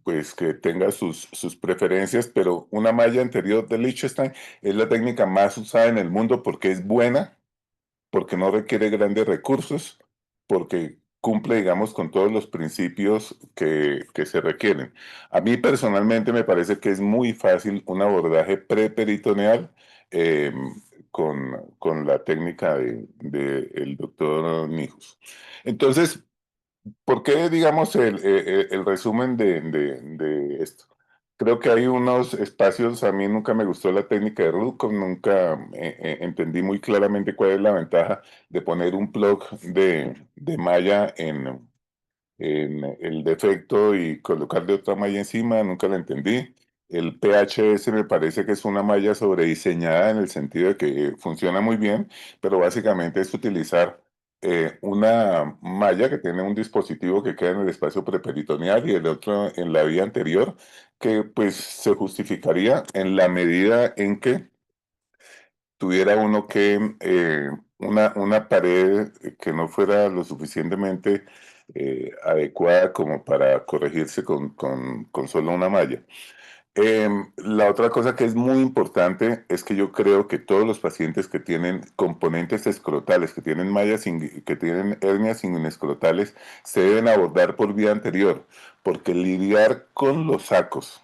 pues, que tenga sus preferencias, pero una malla anterior de Liechtenstein es la técnica más usada en el mundo porque es buena, porque no requiere grandes recursos, porque cumple, digamos, con todos los principios que se requieren. A mí personalmente me parece que es muy fácil un abordaje preperitoneal eh, con la técca el doctor Nijus. Entonces, ¿por qué, digamos, el resumen de esto? Creo que hay unos espacios, a mí nunca me gustó la técnica de Rudkoff, nunca entendí muy claramente cuál es la ventaja de poner un plug de malla en el defecto y colocarle otra malla encima, nunca la entendí. El PHS me parece que es una malla sobrediseñada en el sentido de que funciona muy bien, pero básicamente es utilizar una malla que tiene un dispositivo que queda en el espacio preperitoneal y el otro en la vía anterior, que pues se justificaría en la medida en que tuviera uno que una pared que no fuera lo suficientemente adecuada como para corregirse con solo una malla. La otra cosa que es muy importante es que yo creo que todos los pacientes que tienen componentes escrotales, que tienen que tienen hernias escrotales, se deben abordar por vía anterior, porque lidiar con los sacos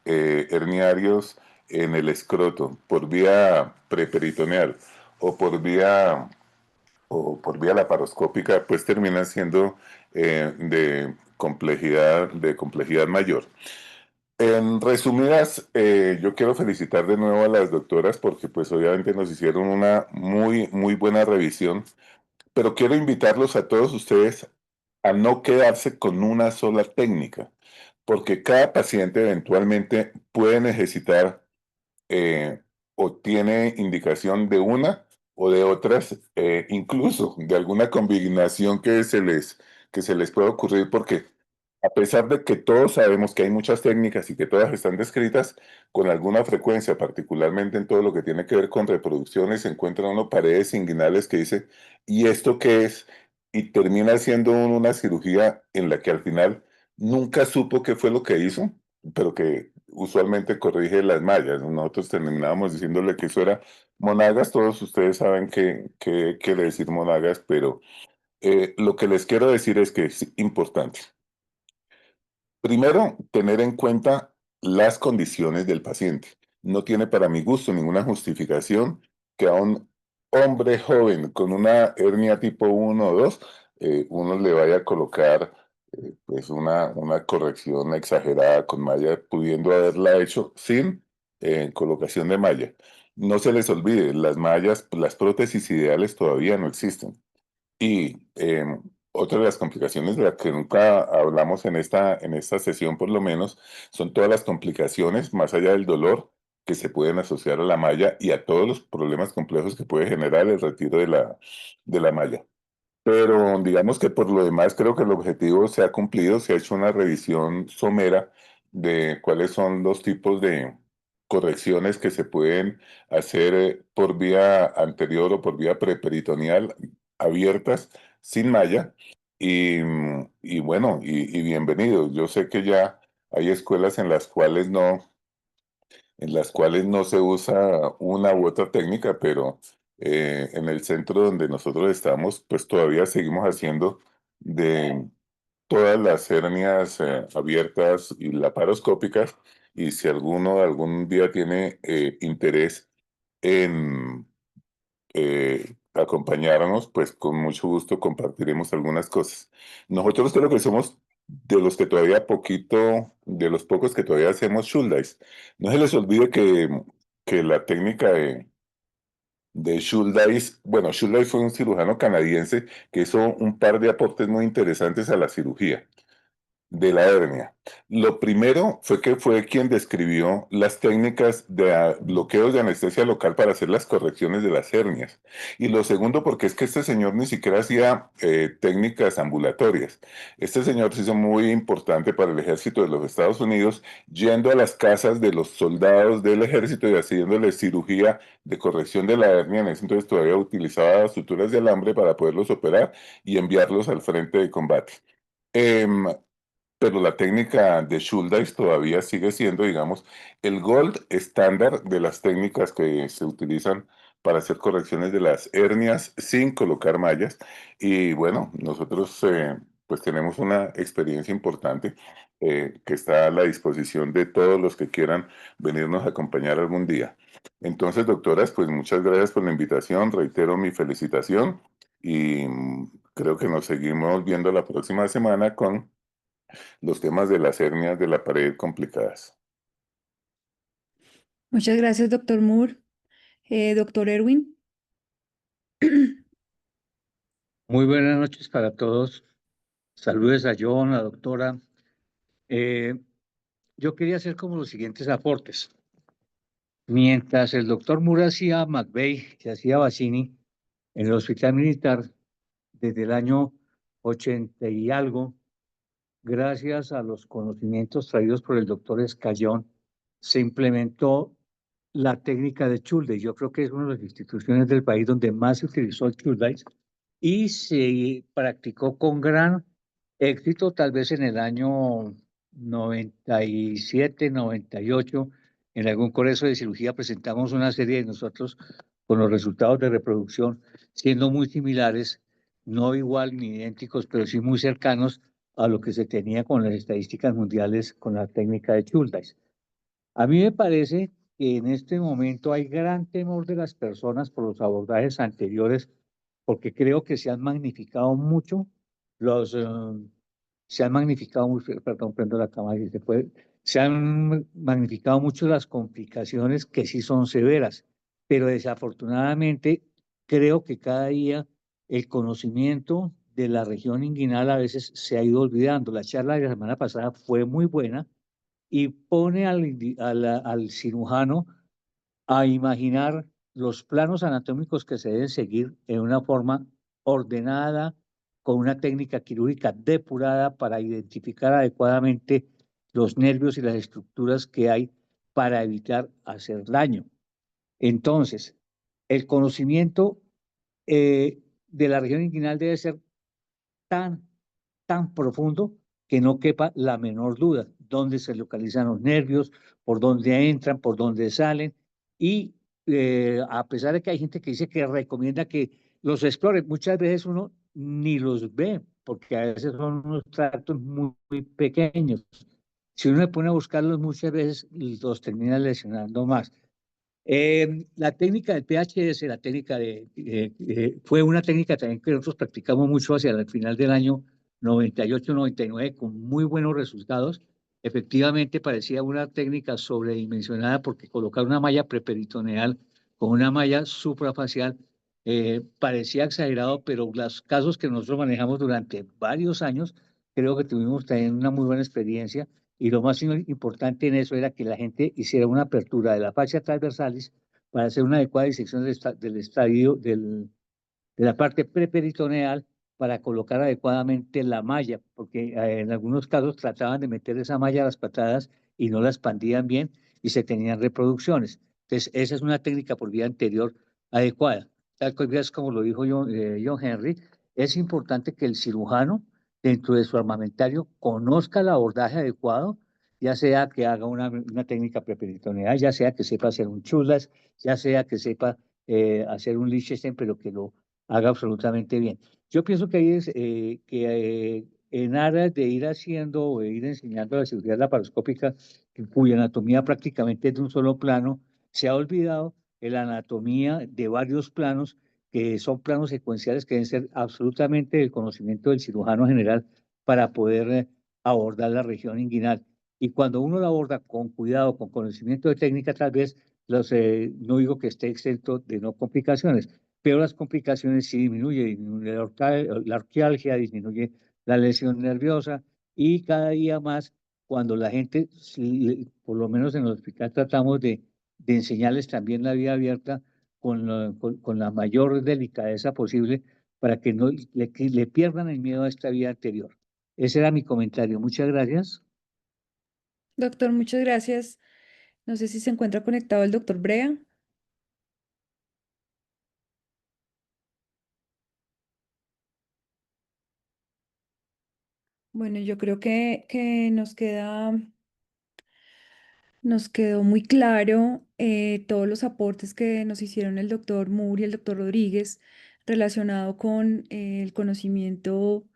herniarios en el escroto por vía preperitoneal o por vía laparoscópica, pues terminan siendo de complejidad mayor. En resumidas, yo quiero felicitar de nuevo a las doctoras porque pues obviamente nos hicieron una muy, muy buena revisión, pero quiero invitarlos a todos ustedes a no quedarse con una sola técnica, porque cada paciente eventualmente puede necesitar eh, o tiene indicación de una o de otras, incluso de alguna combinación que se les puede ocurrir, porque a pesar de que todos sabemos que hay muchas técnicas y que todas están descritas, con alguna frecuencia, particularmente en todo lo que tiene que ver con reproducciones, se encuentran uno paredes inguinales que dice, ¿y esto qué es? Y termina siendo una cirugía en la que al final nunca supo qué fue lo que hizo, pero que usualmente corrige las mallas. Nosotros terminábamos diciéndole que eso era monagas, todos ustedes saben qué quiere decir monagas, pero lo que les quiero decir es que es importante. Primero, tener en cuenta las condiciones del paciente. No tiene para mi gusto ninguna justificación que a un hombre joven con una hernia tipo 1 o 2, uno le vaya a colocar pues una corrección exagerada con malla, pudiendo haberla hecho sin colocación de malla. No se les olvide, las mallas, las prótesis ideales todavía no existen. Y otra de las complicaciones de las que nunca hablamos en esta sesión, por lo menos, son todas las complicaciones, más allá del dolor, que se pueden asociar a la malla y a todos los problemas complejos que puede generar el retiro de la malla. Pero digamos que por lo demás creo que el objetivo se ha cumplido, se ha hecho una revisión somera de cuáles son los tipos de correcciones que se pueden hacer por vía anterior o por vía preperitoneal abiertas sin malla y bueno, y bienvenidos. Yo sé que ya hay escuelas en las cuales no se usa una u otra técnica, pero en el centro donde nosotros estamos, pues todavía seguimos haciendo de todas las hernias abiertas y laparoscópicas, y si alguno algún día tiene interés en acompañarnos, pues con mucho gusto compartiremos algunas cosas. Nosotros creo que somos de los que todavía poquito, de los pocos que todavía hacemos Schuldeis. No se les olvide que la técnica de Schuldeis, bueno, Schuldeis fue un cirujano canadiense que hizo un par de aportes muy interesantes a la cirugía de la hernia. Lo primero fue que fue quien describió las técnicas de bloqueos de anestesia local para hacer las correcciones de las hernias. Y lo segundo, porque es que este señor ni siquiera hacía técnicas ambulatorias. Este señor se hizo muy importante para el ejército de los Estados Unidos, yendo a las casas de los soldados del ejército y haciéndoles cirugía de corrección de la hernia. En ese entonces todavía utilizaba suturas de alambre para poderlos operar y enviarlos al frente de combate. Em, pero la técnica de Schuldeis todavía sigue siendo, digamos, el gold estándar de las técnicas que se utilizan para hacer correcciones de las hernias sin colocar mallas. Y bueno, nosotros pues tenemos una experiencia importante que está a la disposición de todos los que quieran venirnos a acompañar algún día. Entonces, doctoras, pues muchas gracias por la invitación, reitero mi felicitación y creo que nos seguimos viendo la próxima semana con los temas de las hernias de la pared complicadas. Muchas gracias, doctor Moore. Doctor Erwin. Muy buenas noches para todos. Saludos a John, a la doctora. Yo quería hacer como los siguientes aportes. Mientras el doctor Moore hacía McVeigh, que hacía Bassini, en el hospital militar, desde el año 80 y algo, gracias a los conocimientos traídos por el doctor Escayón, se implementó la técnica de Schuldeis. Yo creo que es una de las instituciones del país donde más se utilizó el Schuldeis y se practicó con gran éxito, tal vez en el año 97, 98, en algún congreso de cirugía presentamos una serie de nosotros con los resultados de reproducción, siendo muy similares, no igual ni idénticos, pero sí muy cercanos a lo que se tenía con las estadísticas mundiales con la técnica de Schuldeis. A mí me parece que en este momento hay gran temor de las personas por los abordajes anteriores, porque creo que se han magnificado mucho los, se han magnificado mucho, perdón, prendo la cámara si se puede, se han magnificado mucho las complicaciones que sí son severas, pero desafortunadamente creo que cada día el conocimiento de la región inguinal a veces se ha ido olvidando. La charla de la semana pasada fue muy buena y pone al cirujano a imaginar los planos anatómicos que se deben seguir en una forma ordenada, con una técnica quirúrgica depurada para identificar adecuadamente los nervios y las estructuras que hay para evitar hacer daño. Entonces, el conocimiento de la región inguinal debe ser tan, tan profundo que no quepa la menor duda dónde se localizan los nervios, por dónde entran, por dónde salen. Y a pesar de que hay gente que dice que recomienda que los explore, muchas veces uno ni los ve, porque a veces son unos tractos muy, muy pequeños. Si uno se pone a buscarlos, muchas veces los termina lesionando más. La técnica del PHS, fue una técnica también que nosotros practicamos mucho hacia el final del año 98, 99, con muy buenos resultados. Efectivamente parecía una técnica sobredimensionada porque colocar una malla preperitoneal con una malla suprafacial parecía exagerado, pero los casos que nosotros manejamos durante varios años, creo que tuvimos también una muy buena experiencia y lo más importante en eso era que la gente hiciera una apertura de la fascia transversalis para hacer una adecuada disección del estadio de la parte preperitoneal para colocar adecuadamente la malla, porque en algunos casos trataban de meter esa malla a las patadas y no la expandían bien y se tenían reproducciones. Entonces, esa es una técnica por vía anterior adecuada. Tal cual es como lo dijo John Henry, es importante que el cirujano, dentro de su armamentario, conozca el abordaje adecuado, ya sea que haga una técnica preperitoneal, ya sea que sepa hacer un chulas, ya sea que sepa hacer un Liechtenstein, pero que lo haga absolutamente bien. Yo pienso que ahí es en aras de ir haciendo o de ir enseñando la cirugía laparoscópica, cuya anatomía prácticamente es de un solo plano, se ha olvidado de la anatomía de varios planos, que son planos secuenciales que deben ser absolutamente del conocimiento del cirujano general para poder abordar la región inguinal. Y cuando uno la aborda con cuidado, con conocimiento de técnica, tal vez no digo que esté exento de no complicaciones, pero las complicaciones sí disminuye la arquialgia, disminuye la lesión nerviosa y cada día más cuando la gente, por lo menos en el hospital tratamos de enseñarles también la vida abierta con la mayor delicadeza posible para que no que le pierdan el miedo a esta vida anterior. Ese era mi comentario. Muchas gracias. Doctor, muchas gracias. No sé si se encuentra conectado el doctor Brea. Bueno, yo creo que nos quedó muy claro todos los aportes que nos hicieron el doctor Moore y el doctor Rodríguez relacionado con el conocimiento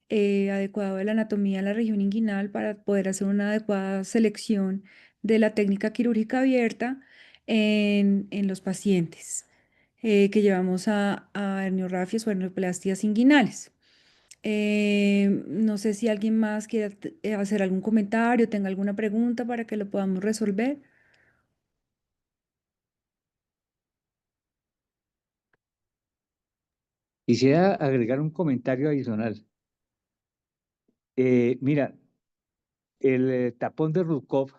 adecuado de la anatomía de la región inguinal para poder hacer una adecuada selección de la técnica quirúrgica abierta en los pacientes que llevamos a herniorrafias o hernioplastías inguinales. No sé si alguien más quiere hacer algún comentario, tenga alguna pregunta para que lo podamos resolver. Quisiera agregar un comentario adicional. Mira, el tapón de Rukov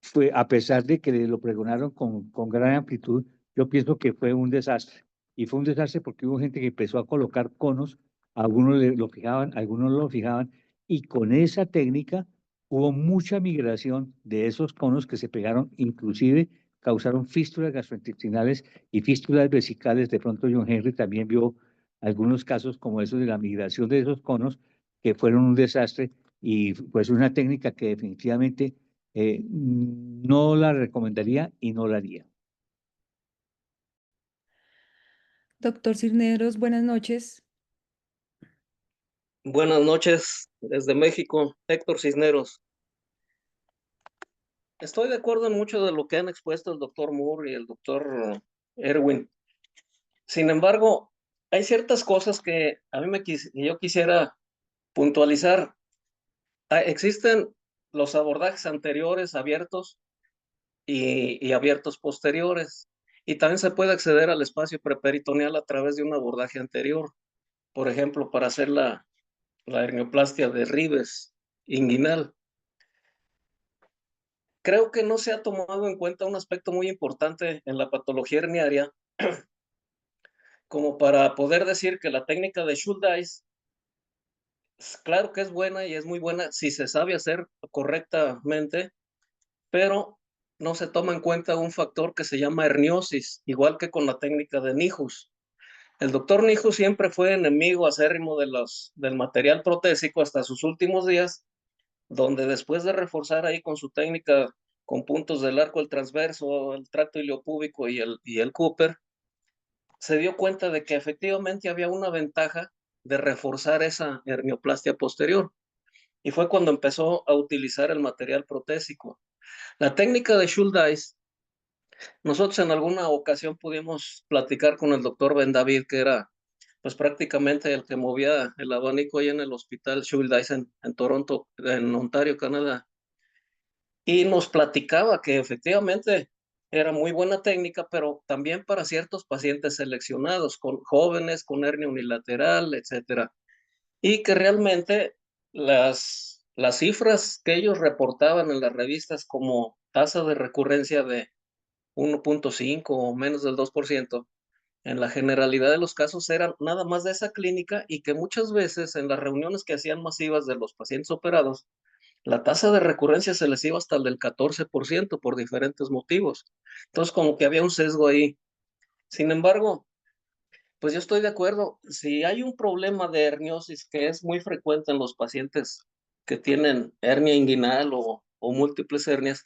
fue, a pesar de que lo pregonaron con gran amplitud, yo pienso que fue un desastre. Y fue un desastre porque hubo gente que empezó a colocar conos, algunos lo fijaban, algunos no lo fijaban, y con esa técnica hubo mucha migración de esos conos que se pegaron, inclusive causaron fístulas gastrointestinales y fístulas vesicales. De pronto John Henry también vio algunos casos como esos de la migración de esos conos que fueron un desastre y pues una técnica que definitivamente no la recomendaría y no la haría. Doctor Cisneros, buenas noches. Buenas noches desde México, Héctor Cisneros. Estoy de acuerdo en mucho de lo que han expuesto el doctor Moore y el doctor Erwin. Sin embargo, hay ciertas cosas que yo quisiera puntualizar. Existen los abordajes anteriores abiertos y abiertos posteriores. Y también se puede acceder al espacio preperitoneal a través de un abordaje anterior. Por ejemplo, para hacer la hernioplastia de Rives inguinal. Creo que no se ha tomado en cuenta un aspecto muy importante en la patología herniaria, como para poder decir que la técnica de Schuldeis, claro que es buena y es muy buena si se sabe hacer correctamente, pero no se toma en cuenta un factor que se llama herniosis, igual que con la técnica de Nijus. El doctor Nijus siempre fue enemigo acérrimo del material protésico hasta sus últimos días, donde después de reforzar ahí con su técnica con puntos del arco del transverso, el tracto iliopúbico y el Cooper, se dio cuenta de que efectivamente había una ventaja de reforzar esa hernioplastia posterior. Y fue cuando empezó a utilizar el material protésico. La técnica de Schuldeis, nosotros en alguna ocasión pudimos platicar con el doctor Ben David, que era pues prácticamente el que movía el abanico ahí en el hospital Shouldice en Toronto, en Ontario, Canadá. Y nos platicaba que efectivamente era muy buena técnica, pero también para ciertos pacientes seleccionados, con jóvenes, con hernia unilateral, etcétera. Y que realmente las cifras que ellos reportaban en las revistas como tasa de recurrencia de 1.5 o menos del 2%, en la generalidad de los casos eran nada más de esa clínica y que muchas veces en las reuniones que hacían masivas de los pacientes operados, la tasa de recurrencia se les iba hasta el del 14% por diferentes motivos. Entonces, como que había un sesgo ahí. Sin embargo, pues yo estoy de acuerdo. Si hay un problema de herniosis que es muy frecuente en los pacientes que tienen hernia inguinal o múltiples hernias,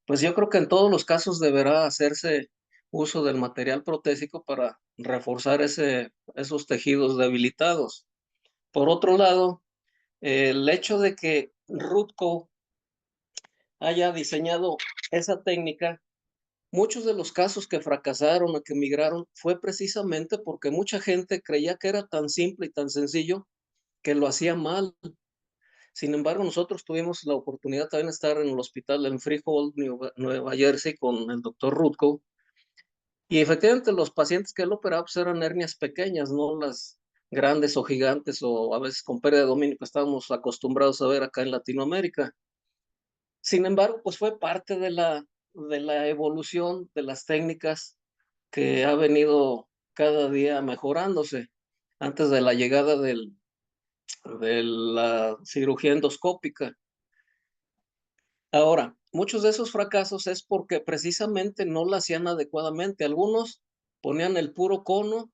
pues yo creo que en todos los casos deberá hacerse uso del material protésico para reforzar esos tejidos debilitados. Por otro lado, el hecho de que Rutko haya diseñado esa técnica, muchos de los casos que fracasaron o que migraron fue precisamente porque mucha gente creía que era tan simple y tan sencillo que lo hacía mal. Sin embargo, nosotros tuvimos la oportunidad también de estar en el hospital en Freehold, Nueva Jersey, con el doctor Rutko. Y efectivamente los pacientes que él operaba pues, eran hernias pequeñas, no las grandes o gigantes o a veces con pérdida de dominio que estábamos acostumbrados a ver acá en Latinoamérica. Sin embargo, pues fue parte de la evolución de las técnicas que ha venido cada día mejorándose antes de la llegada de la cirugía endoscópica. Ahora, muchos de esos fracasos es porque precisamente no la hacían adecuadamente. Algunos ponían el puro cono,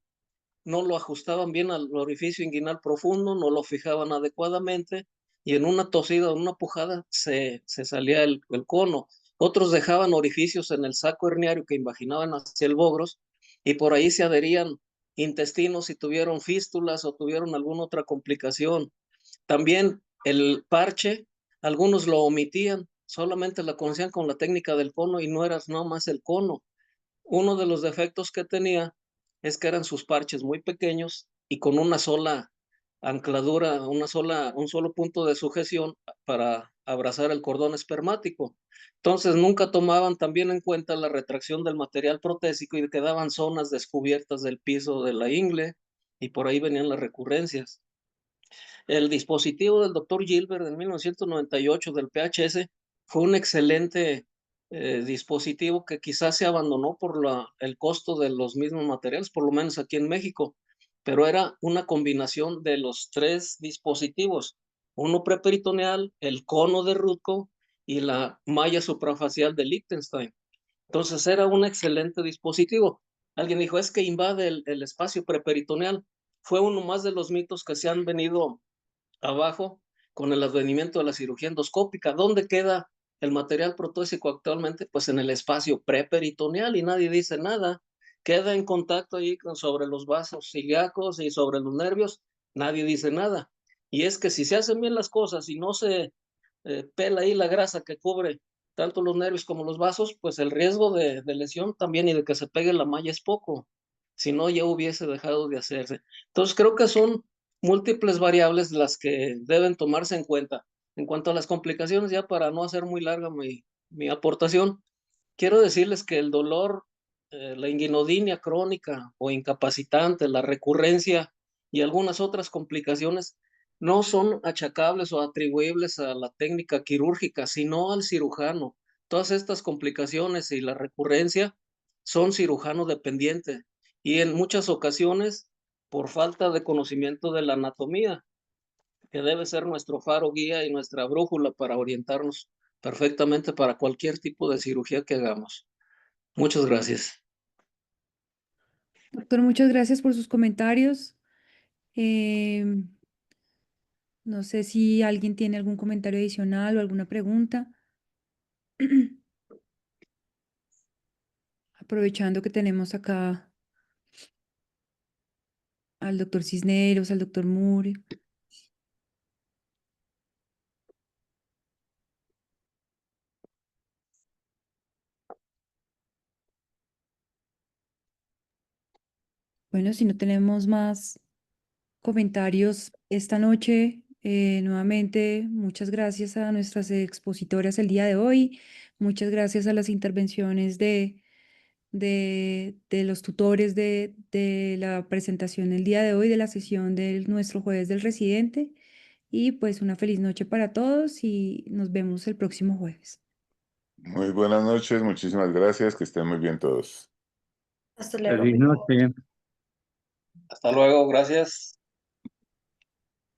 no lo ajustaban bien al orificio inguinal profundo, no lo fijaban adecuadamente y en una tosida o una pujada se salía el cono. Otros dejaban orificios en el saco herniario que imaginaban hacia el bogros y por ahí se adherían intestinos si tuvieron fístulas o tuvieron alguna otra complicación. También el parche, algunos lo omitían, solamente la conocían con la técnica del cono y no era nada más el cono. Uno de los defectos que tenía es que eran sus parches muy pequeños y con una sola ancladura, un solo punto de sujeción para abrazar el cordón espermático. Entonces nunca tomaban también en cuenta la retracción del material protésico y quedaban zonas descubiertas del piso de la ingle y por ahí venían las recurrencias. El dispositivo del doctor Gilbert en 1998 del PHS fue un excelente dispositivo que quizás se abandonó por el costo de los mismos materiales, por lo menos aquí en México, pero era una combinación de los tres dispositivos, uno preperitoneal, el cono de Rutko y la malla suprafacial de Liechtenstein. Entonces era un excelente dispositivo. Alguien dijo, es que invade el espacio preperitoneal. Fue uno más de los mitos que se han venido abajo con el advenimiento de la cirugía endoscópica. ¿Dónde queda el material protésico actualmente? Pues en el espacio preperitoneal y nadie dice nada. Queda en contacto ahí sobre los vasos ilíacos y sobre los nervios, nadie dice nada. Y es que si se hacen bien las cosas y no se pela ahí la grasa que cubre tanto los nervios como los vasos, pues el riesgo de lesión también y de que se pegue la malla es poco. Si no, ya hubiese dejado de hacerse. Entonces creo que son múltiples variables las que deben tomarse en cuenta. En cuanto a las complicaciones, ya para no hacer muy larga mi aportación, quiero decirles que el dolor, la inguinodinia crónica o incapacitante, la recurrencia y algunas otras complicaciones no son achacables o atribuibles a la técnica quirúrgica, sino al cirujano. Todas estas complicaciones y la recurrencia son cirujano dependientes y en muchas ocasiones por falta de conocimiento de la anatomía, que debe ser nuestro faro guía y nuestra brújula para orientarnos perfectamente para cualquier tipo de cirugía que hagamos. Muchas gracias. Doctor, muchas gracias por sus comentarios. No sé si alguien tiene algún comentario adicional o alguna pregunta. Aprovechando que tenemos acá al doctor Cisneros, al doctor Muri. Bueno, si no tenemos más comentarios esta noche. Nuevamente, muchas gracias a nuestras expositoras el día de hoy. Muchas gracias a las intervenciones de los tutores de la presentación el día de hoy, de la sesión de nuestro jueves del residente. Y pues una feliz noche para todos y nos vemos el próximo jueves. Muy buenas noches, muchísimas gracias, que estén muy bien todos. Hasta luego. Feliz noche. Hasta luego, gracias.